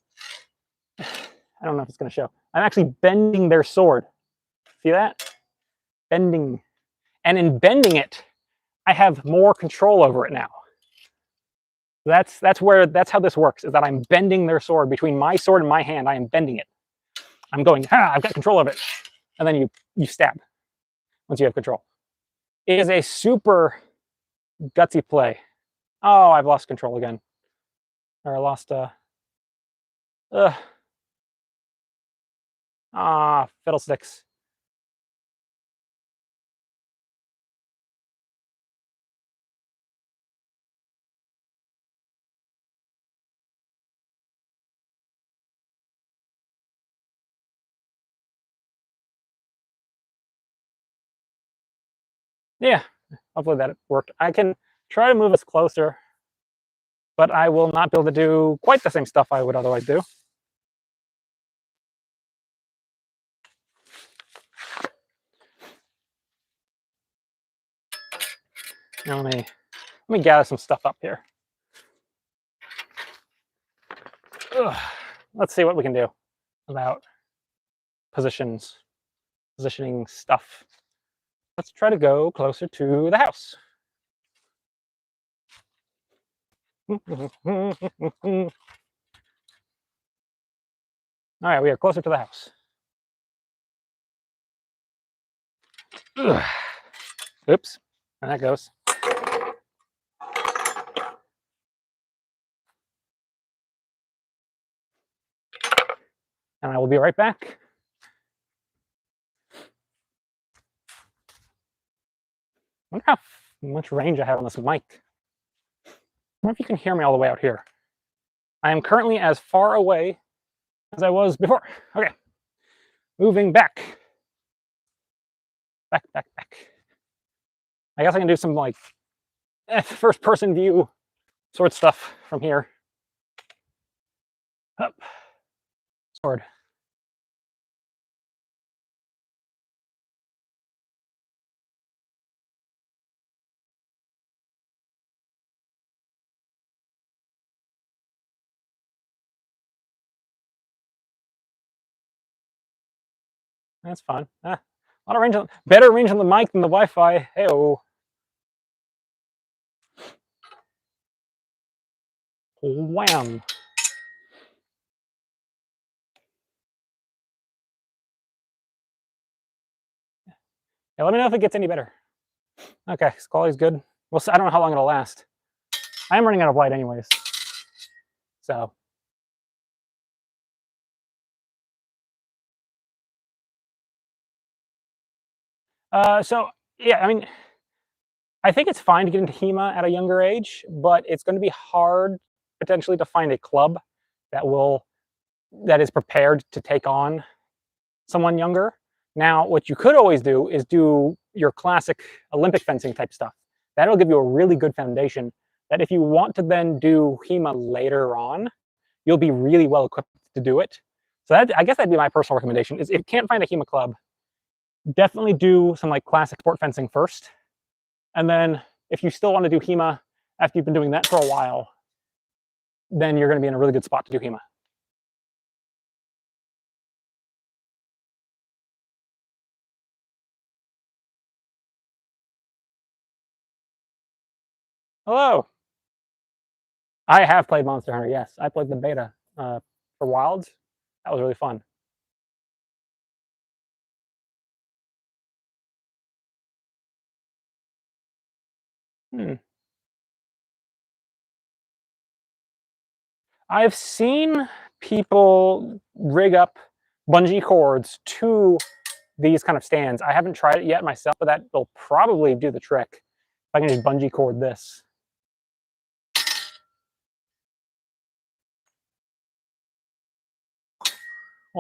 I don't know if it's going to show, I'm actually bending their sword. See that? Bending. And in bending it, I have more control over it now. That's how this works, is that I'm bending their sword. Between my sword and my hand, I am bending it. I'm going, I've got control of it. And then you stab once you have control. It is a super gutsy play. Oh, I've lost control again. Or I lost fiddlesticks. Yeah, hopefully that worked. I can try to move us closer, but I will not be able to do quite the same stuff I would otherwise do. Now let me gather some stuff up here. Ugh. Let's see what we can do about positioning stuff. Let's try to go closer to the house. All right, we are closer to the house. Ugh. Oops, and that goes. will be right back. I wonder how much range I have on this mic. I wonder if you can hear me all the way out here. I am currently as far away as I was before. Okay, moving back. Back. I guess I can do some like first person view sword stuff from here. Up. Sword. That's fine. A lot of range, better range on the mic than the Wi-Fi. Hey-oh. Wham. Yeah, let me know if it gets any better. Okay, quality's good. Well, I don't know how long it'll last. I am running out of light anyways. So. So, yeah, I mean, I think it's fine to get into HEMA at a younger age, but it's going to be hard potentially to find a club that is prepared to take on someone younger. Now, what you could always do is do your classic Olympic fencing type stuff. That'll give you a really good foundation that if you want to then do HEMA later on, you'll be really well equipped to do it. So I guess that'd be my personal recommendation is if you can't find a HEMA club, definitely do some like classic sport fencing first. And then if you still want to do HEMA after you've been doing that for a while, then you're going to be in a really good spot to do HEMA. Hello. I have played Monster Hunter, yes. I played the beta for Wilds. That was really fun. I've seen people rig up bungee cords to these kind of stands. I haven't tried it yet myself, but that will probably do the trick. If I can just bungee cord this.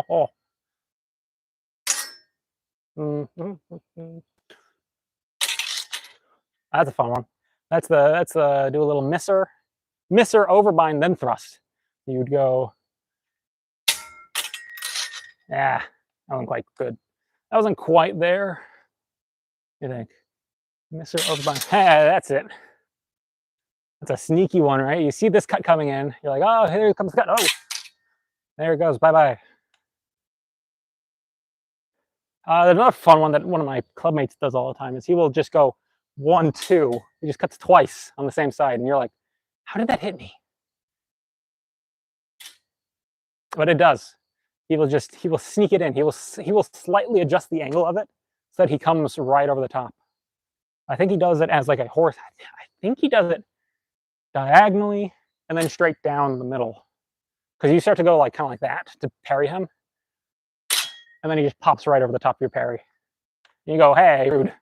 Oh. That's a fun one. That's the do a little misser overbind then thrust. You'd go, yeah, that wasn't quite good. That wasn't quite there. You think misser overbind? Hey, that's it. That's a sneaky one, right? You see this cut coming in. You're like, oh, here comes the cut. Oh, there it goes. Bye bye. There's another fun one that one of my clubmates does all the time is he will just go 1, 2. He just cuts twice on the same side, and you're like, how did that hit me? But it does. He will sneak it in. He will slightly adjust the angle of it so that he comes right over the top. I think he does it as like a horse. I think he does it diagonally and then straight down the middle. Because you start to go like kind of like that to parry him. And then he just pops right over the top of your parry. And you go, hey, rude.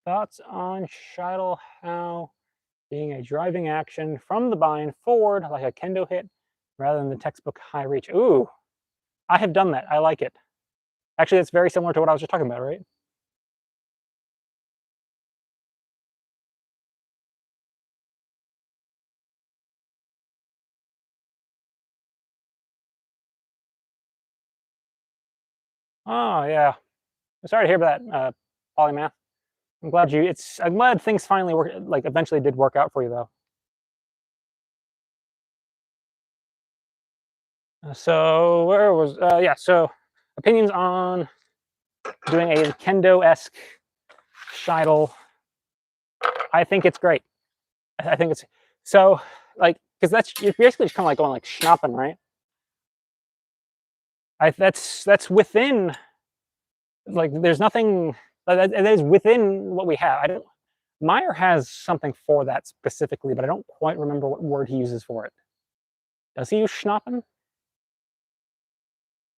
Thoughts on Shidle how being a driving action from the bind forward like a kendo hit rather than the textbook high reach. Ooh, I have done that. I like it. Actually, it's very similar to what I was just talking about, right? Oh yeah. I'm sorry to hear about that, polymath. I'm glad things finally eventually did work out for you though. So where was yeah, so opinions on doing a kendo-esque Shidle. I think it's great. I think it's so like because that's you're basically just kind of like going like schnappen, right? That's within like there's nothing that is within what we have. I don't. Meyer has something for that specifically, but I don't quite remember what word he uses for it. Does he use schnappen?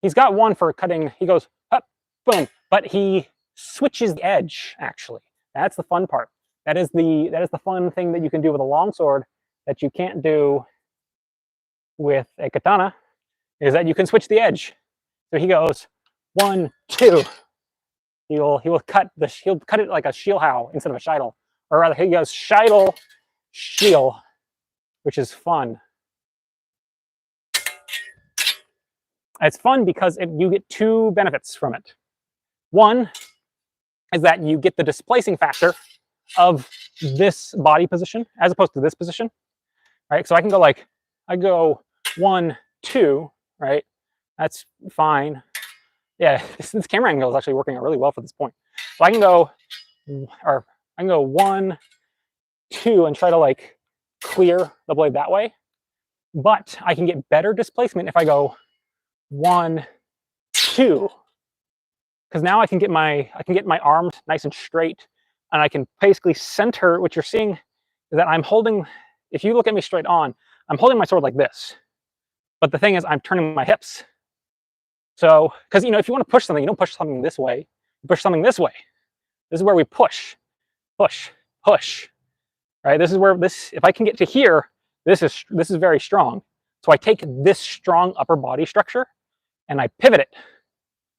He's got one for cutting. He goes up, boom, but he switches the edge. Actually, that's the fun part. That is the fun thing that you can do with a longsword that you can't do with a katana. Is that you can switch the edge. So he goes 1, 2. He'll cut it like a shieldhow instead of a shidle, or rather he goes shidle, shield, which is fun. It's fun because you get two benefits from it. One is that you get the displacing factor of this body position as opposed to this position, right? So I can go like, I go 1, 2, right? That's fine. Yeah, this camera angle is actually working out really well for this point. So I can go, or I can go 1, 2 and try to like clear the blade that way. But I can get better displacement if I go 1, 2, because now I can get my arms nice and straight, and I can basically center. What you're seeing is that I'm holding. If you look at me straight on, I'm holding my sword like this. But the thing is, I'm turning my hips. So, because if you want to push something, you don't push something this way. You push something this way. This is where we push, push, push. Right. This is where this. If I can get to here, this is very strong. So I take this strong upper body structure, and I pivot it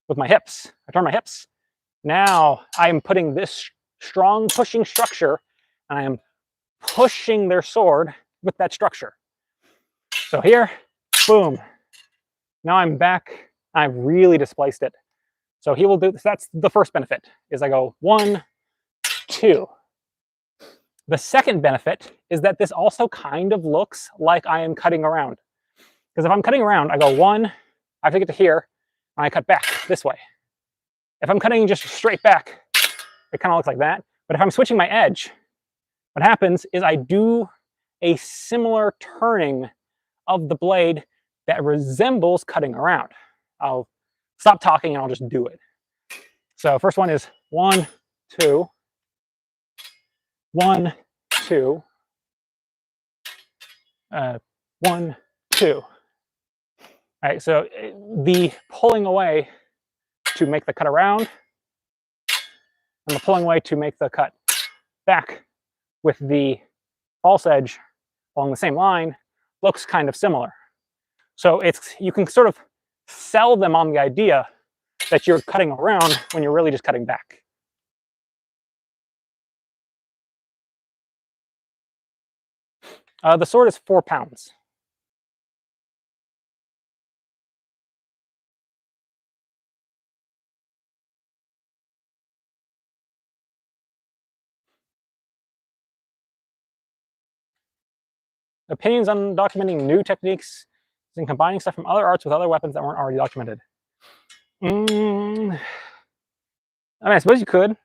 with my hips. I turn my hips. Now I'm putting this strong pushing structure, and I am pushing their sword with that structure. So here, boom. Now I'm back. I've really displaced it. So he will do this. That's the first benefit, is I go 1, 2. The second benefit is that this also kind of looks like I am cutting around. Because if I'm cutting around, I go 1, I have to get to here, and I cut back this way. If I'm cutting just straight back, it kind of looks like that. But if I'm switching my edge, what happens is I do a similar turning of the blade that resembles cutting around. I'll stop talking and I'll just do it. So first one is 1, 2, 1, 2, 1, 2. All right, so the pulling away to make the cut around, and the pulling away to make the cut back with the false edge along the same line looks kind of similar. So you can sort of sell them on the idea that you're cutting around when you're really just cutting back. The sword is 4 pounds. Opinions on documenting new techniques and combining stuff from other arts with other weapons that weren't already documented. I mean, I suppose you could.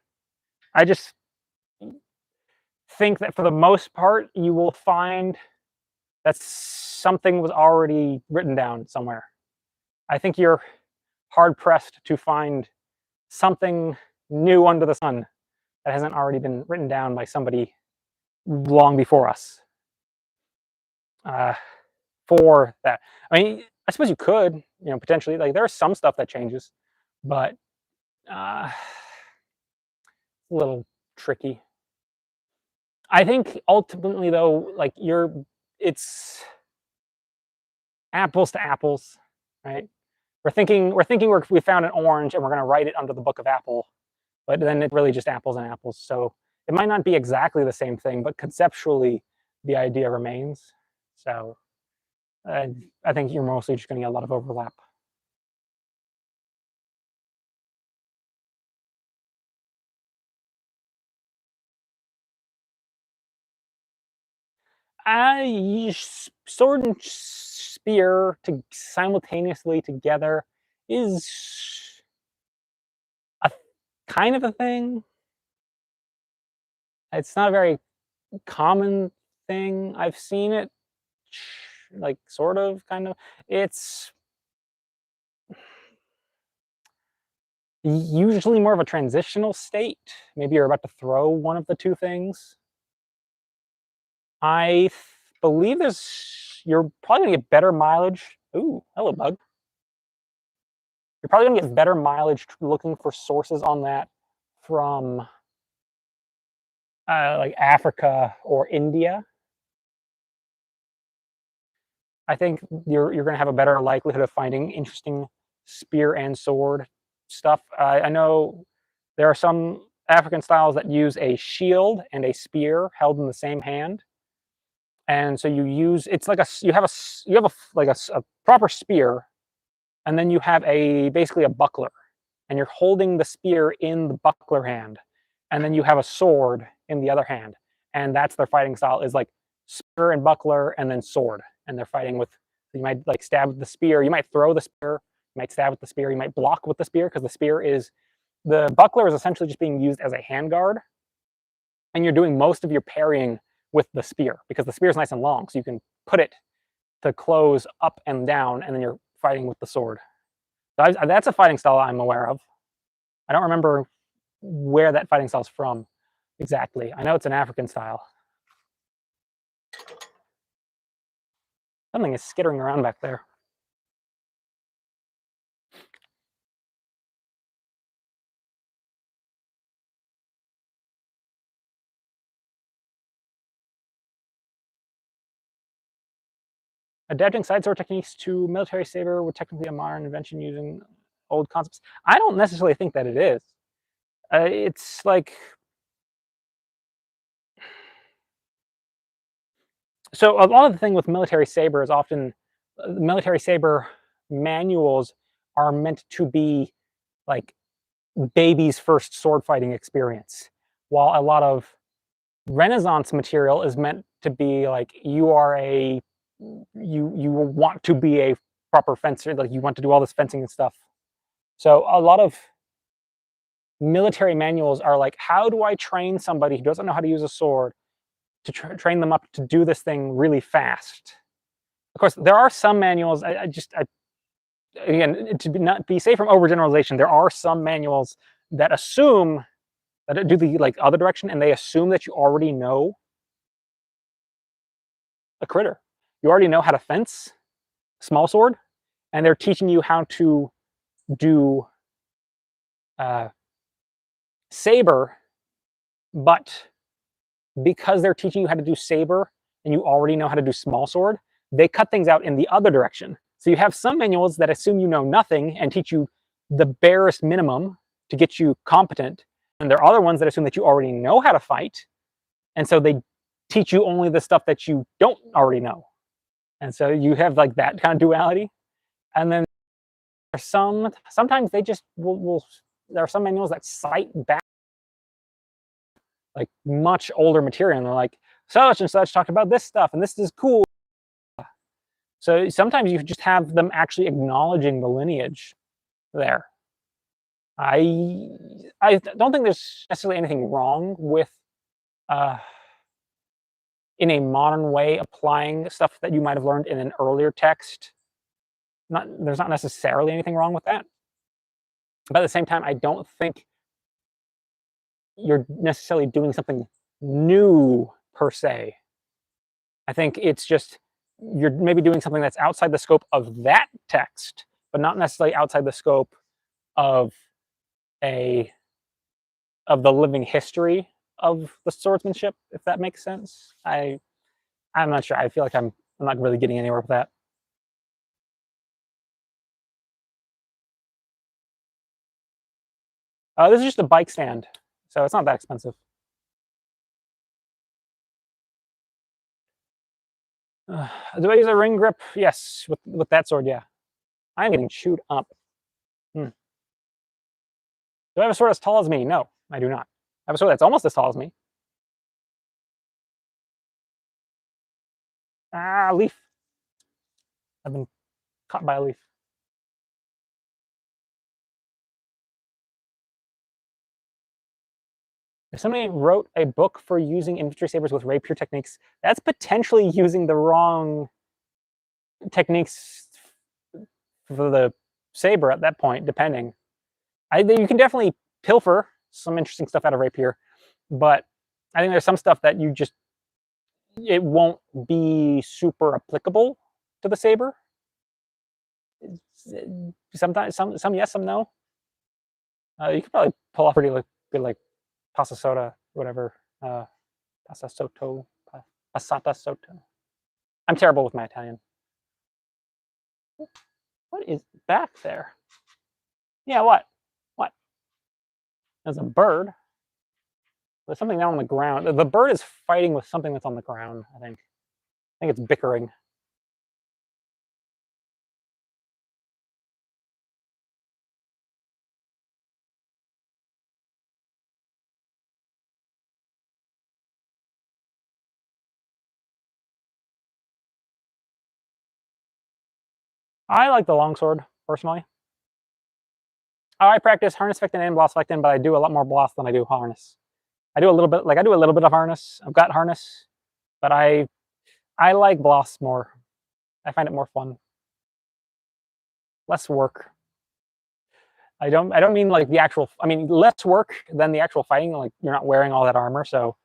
I just think that for the most part, you will find that something was already written down somewhere. I think you're hard-pressed to find something new under the sun that hasn't already been written down by somebody long before us. For that, I mean, I suppose you could, potentially. Like there's some stuff that changes, but a little tricky. I think ultimately, though, like it's apples to apples, right? We're thinking we found an orange and we're going to write it under the book of apple, but then it's really just apples and apples. So it might not be exactly the same thing, but conceptually, the idea remains. So I think you're mostly just going to get a lot of overlap. Sword and spear simultaneously together is a kind of a thing. It's not a very common thing. I've seen it, like, sort of, kind of. It's usually more of a transitional state. Maybe you're about to throw one of the two things. I believe you're probably gonna get better mileage. Ooh, hello, bug. You're probably gonna get better mileage looking for sources on that from like Africa or India. I think you're gonna have a better likelihood of finding interesting spear and sword stuff. I know there are some African styles that use a shield and a spear held in the same hand, and so it's like you have a proper spear, and then you have basically a buckler, and you're holding the spear in the buckler hand, and then you have a sword in the other hand, and that's their fighting style, is like spear and buckler and then sword, and they're fighting with. You might like stab with the spear, you might throw the spear, you might stab with the spear, you might block with the spear, because the buckler is essentially just being used as a handguard, and you're doing most of your parrying with the spear because the spear is nice and long, so you can put it to close up and down, and then you're fighting with the sword. So that's a fighting style I'm aware of. I don't remember where that fighting style is from exactly. I know it's an African style. Something is skittering around back there. Adapting side sword techniques to military saber would technically be a modern invention using old concepts. I don't necessarily think that it is. It's like, so a lot of the thing with military saber is often military saber manuals are meant to be like baby's first sword fighting experience, while a lot of Renaissance material is meant to be like you want to be a proper fencer, like you want to do all this fencing and stuff. So a lot of military manuals are like, how do I train somebody who doesn't know how to use a sword to train them up to do this thing really fast? Of course, there are some manuals. Again, to not be safe from overgeneralization, there are some manuals that assume that do the like other direction, and they assume that you already know a critter. You already know how to fence small sword, and they're teaching you how to do saber, but because they're teaching you how to do saber and you already know how to do small sword, they cut things out in the other direction. So you have some manuals that assume you know nothing and teach you the barest minimum to get you competent, and there are other ones that assume that you already know how to fight, and so they teach you only the stuff that you don't already know. And so you have like that kind of duality. And then sometimes they just will there are some manuals that cite back like much older material, and they're like, such and such talked about this stuff and this is cool. So sometimes you just have them actually acknowledging the lineage there. I don't think there's necessarily anything wrong with in a modern way applying stuff that you might have learned in an earlier text. There's not necessarily anything wrong with that. But at the same time, I don't think you're necessarily doing something new per se. I think it's just you're maybe doing something that's outside the scope of that text, but not necessarily outside the scope of the living history of the swordsmanship, if that makes sense. I'm not sure. I feel like I'm not really getting anywhere with that. This is just a bike stand, so it's not that expensive. Do I use a ring grip? Yes, with that sword, yeah. I'm getting chewed up. Do I have a sword as tall as me? No, I do not. I have a sword that's almost as tall as me. Ah, leaf. I've been caught by a leaf. If somebody wrote a book for using infantry sabers with rapier techniques, that's potentially using the wrong techniques for the saber at that point, depending. You can definitely pilfer some interesting stuff out of rapier, but I think there's some stuff that it won't be super applicable to the saber. Sometimes some yes, some no. You could probably pull off pretty good like pasta soda, whatever. Pasta sotto, passata sotto. I'm terrible with my Italian. What is back there? Yeah, what? What? There's a bird. There's something down on the ground. The bird is fighting with something that's on the ground, I think. I think it's bickering. I like the longsword, personally. I practice harness fectin and bloss fectin, but I do a lot more bloss than I do harness. I do a little bit of harness. I've got harness, but I like bloss more. I find it more fun. Less work. I don't mean like the actual, I mean less work than the actual fighting. Like you're not wearing all that armor, so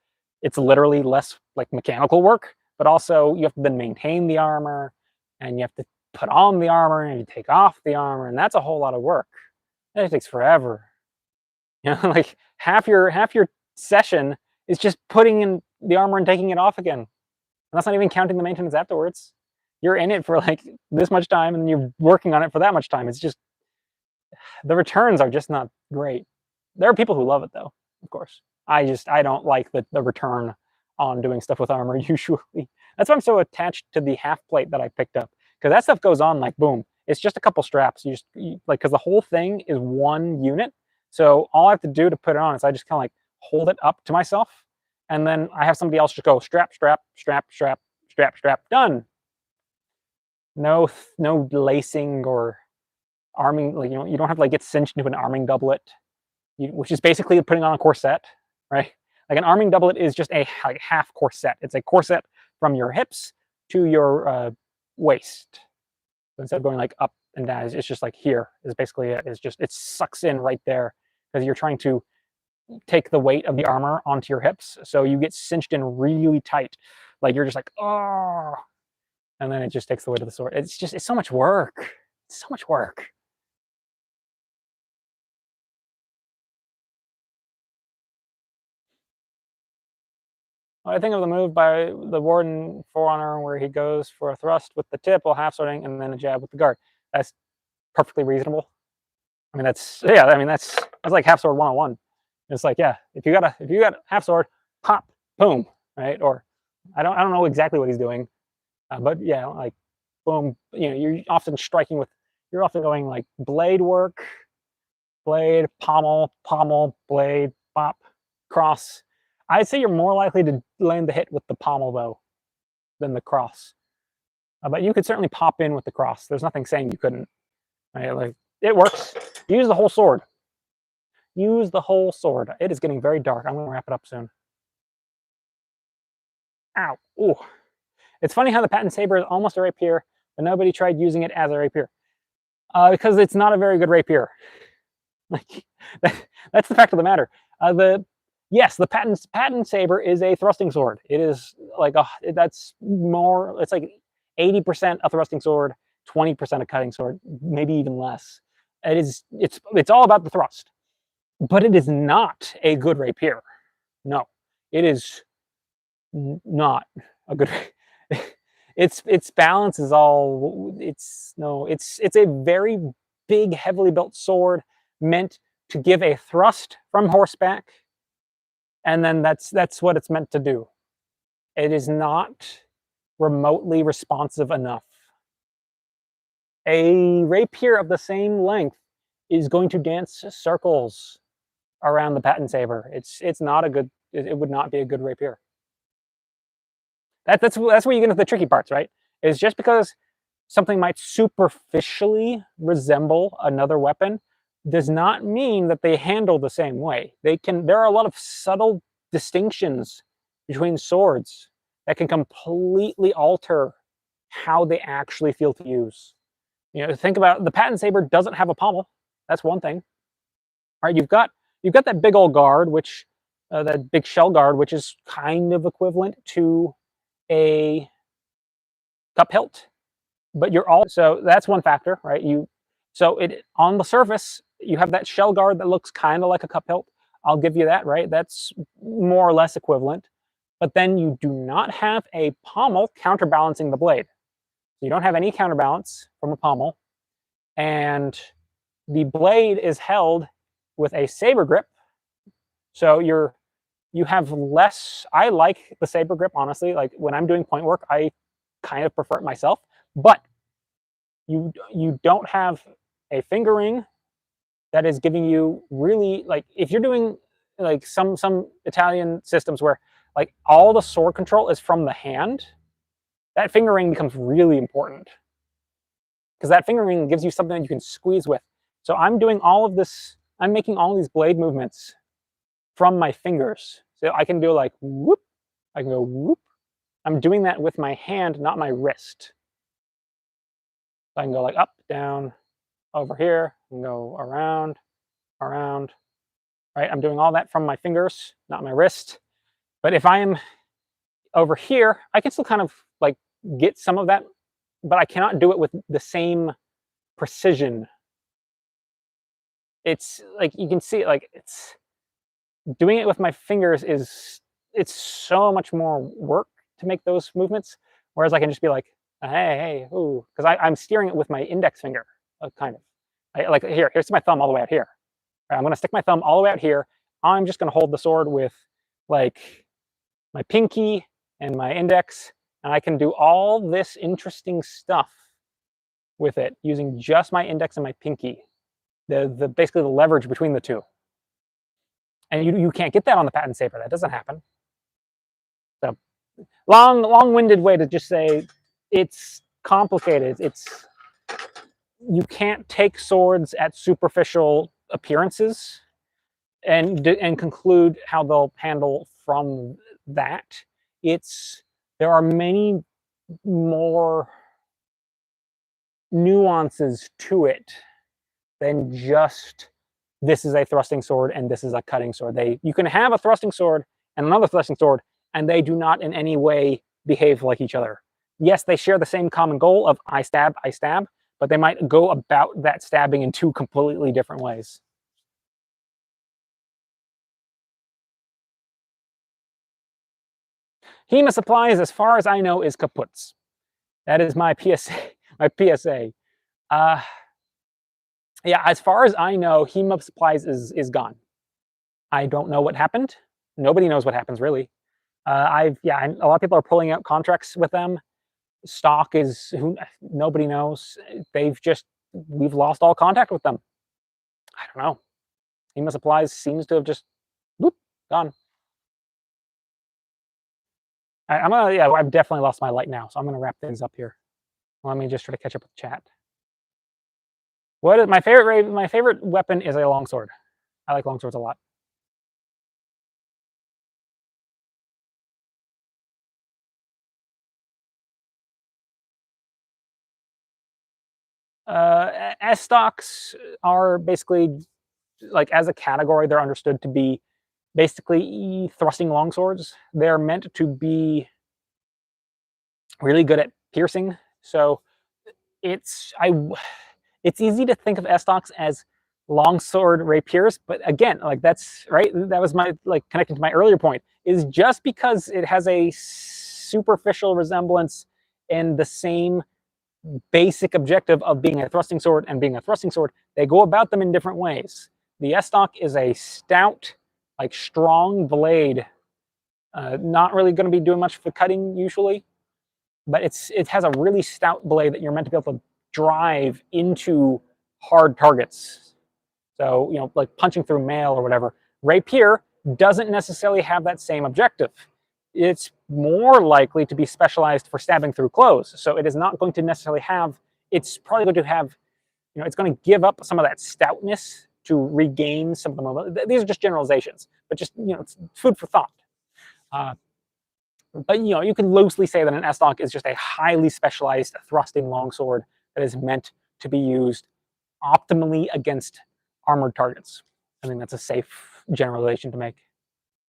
it's literally less like mechanical work, but also you have to then maintain the armor and you have to put on the armor and you take off the armor, and that's a whole lot of work. It takes forever. You know, like half your session is just putting in the armor and taking it off again. And that's not even counting the maintenance afterwards. You're in it for like this much time and you're working on it for that much time. It's just, the returns are just not great. There are people who love it though, of course. I don't like the return on doing stuff with armor usually. That's why I'm so attached to the half plate that I picked up, because that stuff goes on like boom. It's just a couple straps. Like, because the whole thing is one unit. So all I have to do to put it on is I just kind of like hold it up to myself, and then I have somebody else just go strap, strap, strap, strap, strap, strap, done. No lacing or arming. Like, you don't have to like get cinched into an arming doublet, which is basically putting on a corset, right? Like an arming doublet is just a like half corset. It's a corset from your hips to your waist. So instead of going like up and down, it's just like here is basically it. It's just, it sucks in right there because you're trying to take the weight of the armor onto your hips. So you get cinched in really tight. Like you're just like, oh, and then it just takes the weight of the sword. It's so much work. It's so much work. I think of the move by the Warden Forerunner where he goes for a thrust with the tip while half swording and then a jab with the guard. That's perfectly reasonable. I mean, that's like half sword 101. It's like, yeah, if you got half sword, pop, boom, right? Or I don't know exactly what he's doing, but yeah, like boom. You know, you're often going like blade work, blade, pommel, pommel, blade, pop, cross. I'd say you're more likely to land the hit with the pommel though than the cross. But you could certainly pop in with the cross. There's nothing saying you couldn't. Right? Like, it works. Use the whole sword. Use the whole sword. It is getting very dark. I'm going to wrap it up soon. Ow. Ooh. It's funny how the patent saber is almost a rapier, but nobody tried using it as a rapier. Because it's not a very good rapier. Like, that's the fact of the matter. Yes, the patent saber is a thrusting sword. It is like that's more. It's like 80% a thrusting sword, 20% a cutting sword, maybe even less. It's all about the thrust, but it is not a good rapier. No, it is not a good. Its balance is all. It's a very big, heavily built sword meant to give a thrust from horseback, and then that's what it's meant to do. It is not remotely responsive enough. A rapier of the same length is going to dance circles around the patent saber. It's not a good. It would not be a good rapier. That's where you get into the tricky parts, right? Is just because something might superficially resemble another weapon does not mean that they handle the same way. There are a lot of subtle distinctions between swords that can completely alter how they actually feel to use. Think about the patent saber doesn't have a pommel. That's one thing. All right, you've got that big old guard, which that big shell guard, which is kind of equivalent to a cup hilt, but so that's one factor, right? On the surface, you have that shell guard that looks kind of like a cup hilt. I'll give you that, right? That's more or less equivalent. But then you do not have a pommel counterbalancing the blade. You don't have any counterbalance from a pommel. And the blade is held with a saber grip. So you have less. I like the saber grip, honestly. Like when I'm doing point work, I kind of prefer it myself. But you don't have a finger ring that is giving you really, like, if you're doing like some Italian systems where like all the sword control is from the hand, that finger ring becomes really important, because that finger ring gives you something that you can squeeze with. So I'm doing all of this, I'm making all these blade movements from my fingers. So I can do like whoop, I can go whoop. I'm doing that with my hand, not my wrist. So I can go like up, down, over here, and go around, around, right? I'm doing all that from my fingers, not my wrist. But if I'm over here, I can still kind of like get some of that, but I cannot do it with the same precision. It's like, you can see it, like it's doing it with my fingers it's so much more work to make those movements. Whereas I can just be like, hey, ooh, because I'm steering it with my index finger, kind of. Like here's my thumb all the way out here. Right, I'm going to stick my thumb all the way out here. I'm just going to hold the sword with like my pinky and my index, and I can do all this interesting stuff with it using just my index and my pinky. Basically the leverage between the two. And you can't get that on the patent saber. That doesn't happen. So long-winded way to just say it's complicated. You can't take swords at superficial appearances and conclude how they'll handle from that. There are many more nuances to it than just this is a thrusting sword and this is a cutting sword. You can have a thrusting sword and another thrusting sword, and they do not in any way behave like each other. Yes, they share the same common goal of I stab, but they might go about that stabbing in two completely different ways. HEMA supplies, as far as I know, is kaputs. That is my PSA. My PSA. Yeah, as far as I know, HEMA supplies is gone. I don't know what happened. Nobody knows what happens, really. A lot of people are pulling out contracts with them. Stock is nobody knows. We've lost all contact with them. I don't know. HEMA supplies seems to have just whoop, gone. I've definitely lost my light now, so I'm gonna wrap things up here. Let me just try to catch up with chat. What is my favorite? My favorite weapon is a longsword. I like longswords a lot. S-stocks are basically, like, as a category, they're understood to be basically thrusting longswords. They're meant to be really good at piercing. So it's easy to think of S-stocks as longsword rapiers, but again, like that's right. That was my connecting to my earlier point, is just because it has a superficial resemblance and the same basic objective of being a thrusting sword and being a thrusting sword, they go about them in different ways. The S-stock is a stout, like strong blade, not really going to be doing much for cutting usually, but it has a really stout blade that you're meant to be able to drive into hard targets. So, like punching through mail or whatever. Rapier doesn't necessarily have that same objective. It's more likely to be specialized for stabbing through clothes. So it is not going to necessarily have, it's probably going to have, it's going to give up some of that stoutness to regain some of the mobility. These are just generalizations, but just, it's food for thought. But you can loosely say that an S-Stock is just a highly specialized thrusting longsword that is meant to be used optimally against armored targets. I think that's a safe generalization to make.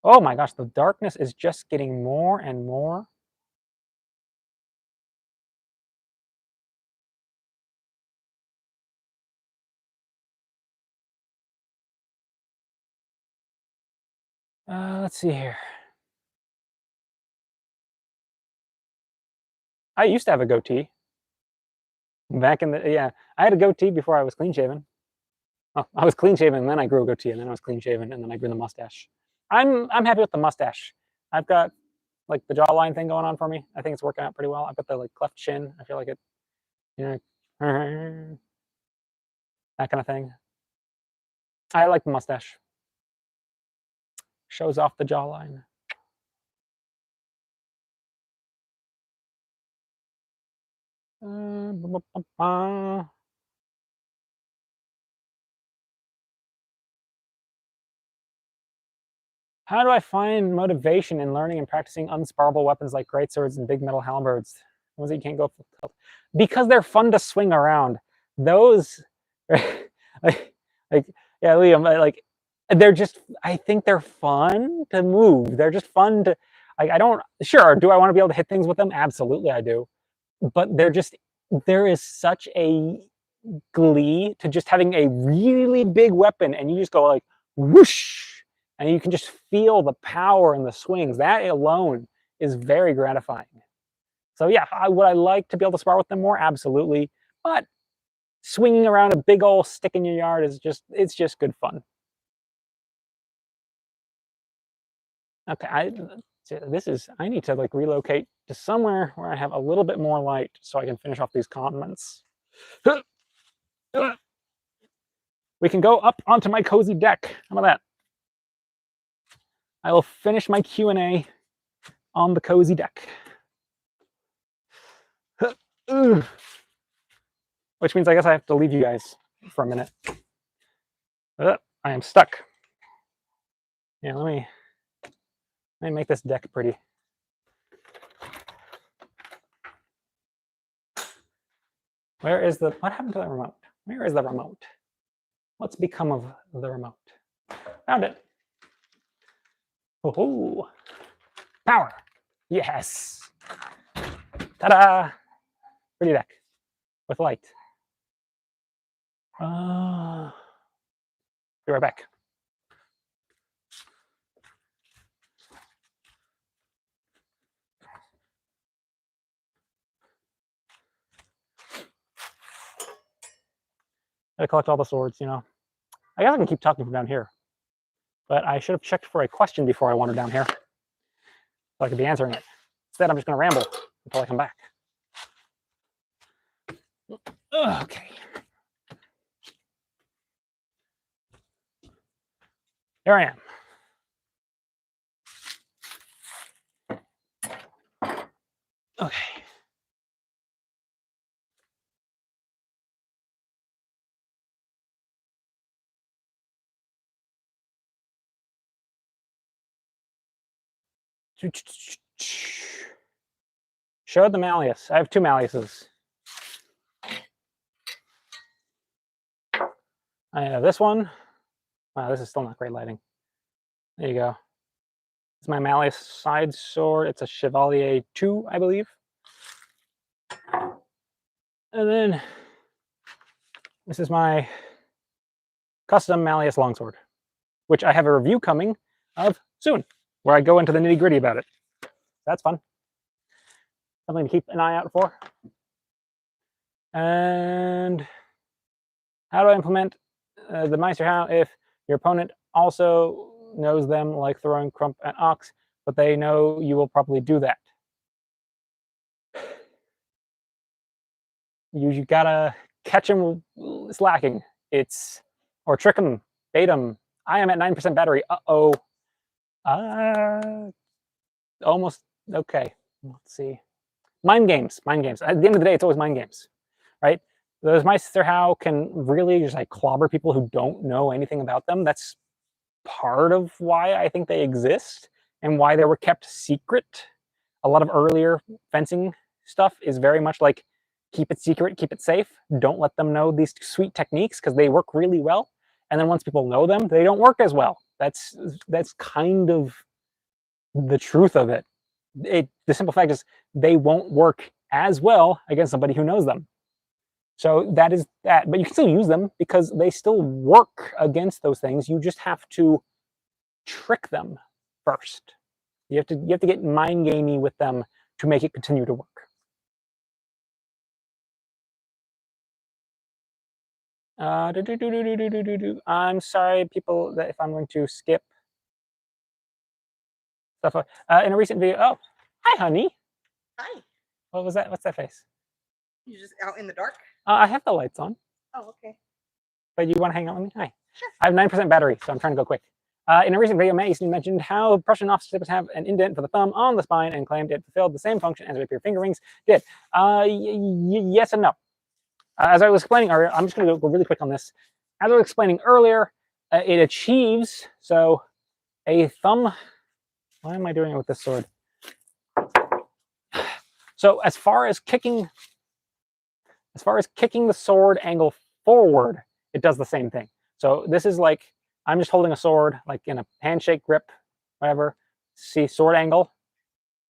Oh my gosh, the darkness is just getting more and more. Let's see here. I used to have a goatee. Back in the, I had a goatee before I was clean shaven. Oh, I was clean shaven, and then I grew a goatee, and then I was clean shaven, and then I grew the mustache. I'm happy with the mustache. I've got like the jawline thing going on for me. I think it's working out pretty well. I've got the like cleft chin. I feel like it, that kind of thing. I like the mustache. Shows off the jawline. How do I find motivation in learning and practicing unsparable weapons like greatswords and big metal halberds? Ones that you can't go for? Because they're fun to swing around. Those, like yeah, Liam, like they're just. I think they're fun to move. They're just fun to. Like I don't. Sure, do I want to be able to hit things with them? Absolutely, I do. But they're just. There is such a glee to just having a really big weapon, and you just go like whoosh. And you can just feel the power in the swings. That alone is very gratifying. So yeah, would I like to be able to spar with them more? Absolutely. But swinging around a big old stick in your yard is it's just good fun. Okay, I need to like relocate to somewhere where I have a little bit more light so I can finish off these comments. We can go up onto my cozy deck. How about that? I will finish my Q&A on the cozy deck. Which means I guess I have to leave you guys for a minute. I am stuck. Yeah, let me make this deck pretty. Where is the, what happened to the remote? Where is the remote? What's become of the remote? Found it. Oh, power. Yes. Ta-da. Pretty deck with light. Be right back. Gotta collect all the swords, I guess I can keep talking from down here. But I should have checked for a question before I wandered down here, so I could be answering it. Instead, I'm just gonna ramble until I come back. Okay. There I am. Okay. Show the malleus. I have 2 malleuses. I have this one. Wow, this is still not great lighting. There you go. It's my malleus side sword. It's a Chevalier 2, I believe. And then this is my custom malleus longsword, which I have a review coming of soon, where I go into the nitty-gritty about it. That's fun. Something to keep an eye out for. And how do I implement the Meister How if your opponent also knows them, like throwing Crump and Ox, but they know you will probably do that? You gotta catch them slacking. Or trick them, bait them. I am at 9% battery. Uh-oh. Almost, okay. Let's see. Mind games. At the end of the day, it's always mind games, right? those mice they're how can really just like clobber people who don't know anything about them. That's part of why I think they exist and why they were kept secret. A lot of earlier fencing stuff is very much like keep it secret, keep it safe. Don't let them know these sweet techniques because they work really well. And then once people know them, they don't work as well. That's kind of the truth of it. The simple fact is they won't work as well against somebody who knows them. So that is that. But you can still use them because they still work against those things. You just have to trick them first. You have to get mind gamey with them to make it continue to work. I'm sorry, people, that if I'm going to skip stuff. In a recent video, oh, hi, honey.
Hi.
What was that? What's that face?
You just out in the dark?
I have the lights on.
Oh, okay.
But you want to hang out with me? Hi.
Sure.
I have 9% battery, so I'm trying to go quick. In a recent video, Matt Easton mentioned how Prussian officers have an indent for the thumb on the spine and claimed it fulfilled the same function as rapier finger rings did. Yes and no. As I was explaining earlier, I'm just going to go really quick on this. As I was explaining earlier, it achieves, so a thumb... Why am I doing it with this sword? So as far as kicking the sword angle forward, it does the same thing. So this is like, I'm just holding a sword, like in a handshake grip, whatever. See, sword angle,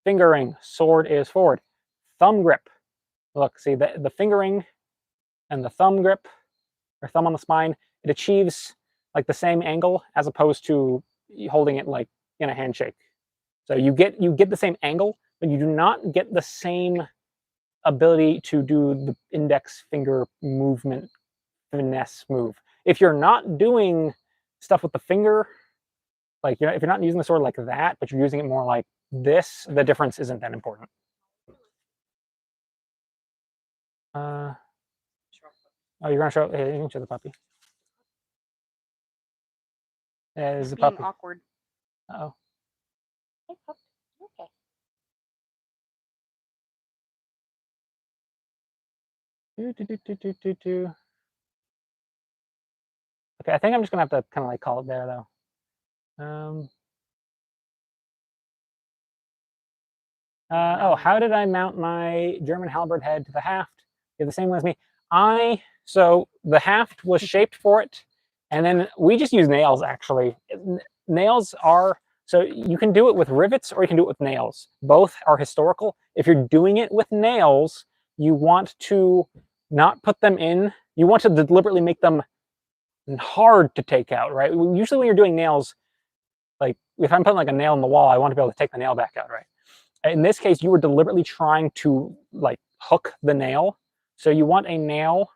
finger ring, sword is forward. Thumb grip, look, see the finger ring and the thumb grip, or thumb on the spine, it achieves like the same angle as opposed to holding it like in a handshake. So you get the same angle, but you do not get the same ability to do the index finger movement finesse move. If you're not doing stuff with the finger, like if you're not using the sword like that, but you're using it more like this, the difference isn't that important. Oh, you're gonna show? Hey, you can show the puppy. There's the puppy.
Awkward.
Uh-oh.
Hey, pup. Okay.
Okay, I think I'm just gonna have to kind of like call it there though. Oh, how did I mount my German halberd head to the haft? You have the same one as me. So the haft was shaped for it, and then we just use nails actually. Nails are, so you can do it with rivets or you can do it with nails. Both are historical. If you're doing it with nails, you want to not put them in. You want to deliberately make them hard to take out, right? Usually when you're doing nails, like if I'm putting like a nail in the wall, I want to be able to take the nail back out, right? In this case, you were deliberately trying to like hook the nail. So you want a nail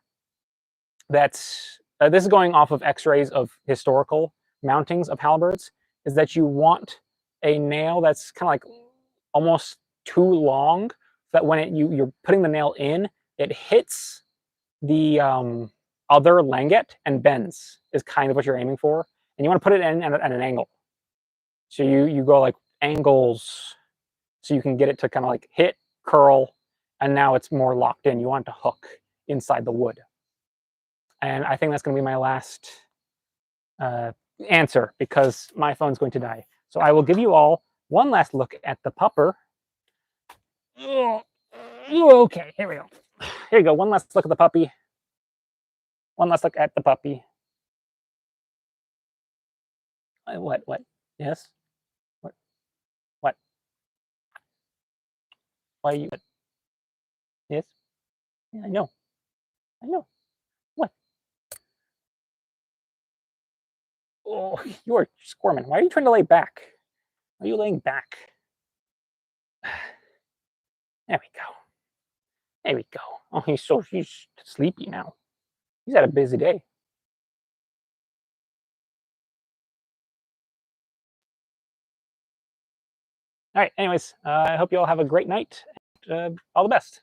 that's, this is going off of x-rays of historical mountings of halberds, is that you want a nail that's kind of like almost too long, so that when you're putting the nail in, it hits the other langet and bends, is kind of what you're aiming for. And you want to put it in at an angle. So you go like angles, so you can get it to kind of like hit, curl, and now it's more locked in. You want to hook inside the wood. And I think that's going to be my last answer because my phone's going to die. So I will give you all one last look at the pupper. Okay, here we go. Here you go. One last look at the puppy. One last look at the puppy. What? Yes? What? Why are you? Yes? Yeah, I know. What? Oh, you are squirming. Why are you trying to lay back? Why are you laying back? There we go. There we go. Oh, he's sleepy now. He's had a busy day. All right, anyways, I hope you all have a great night. And, all the best.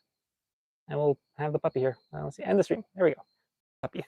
And we'll have the puppy here. Let's see, end the stream. There we go. Puppy.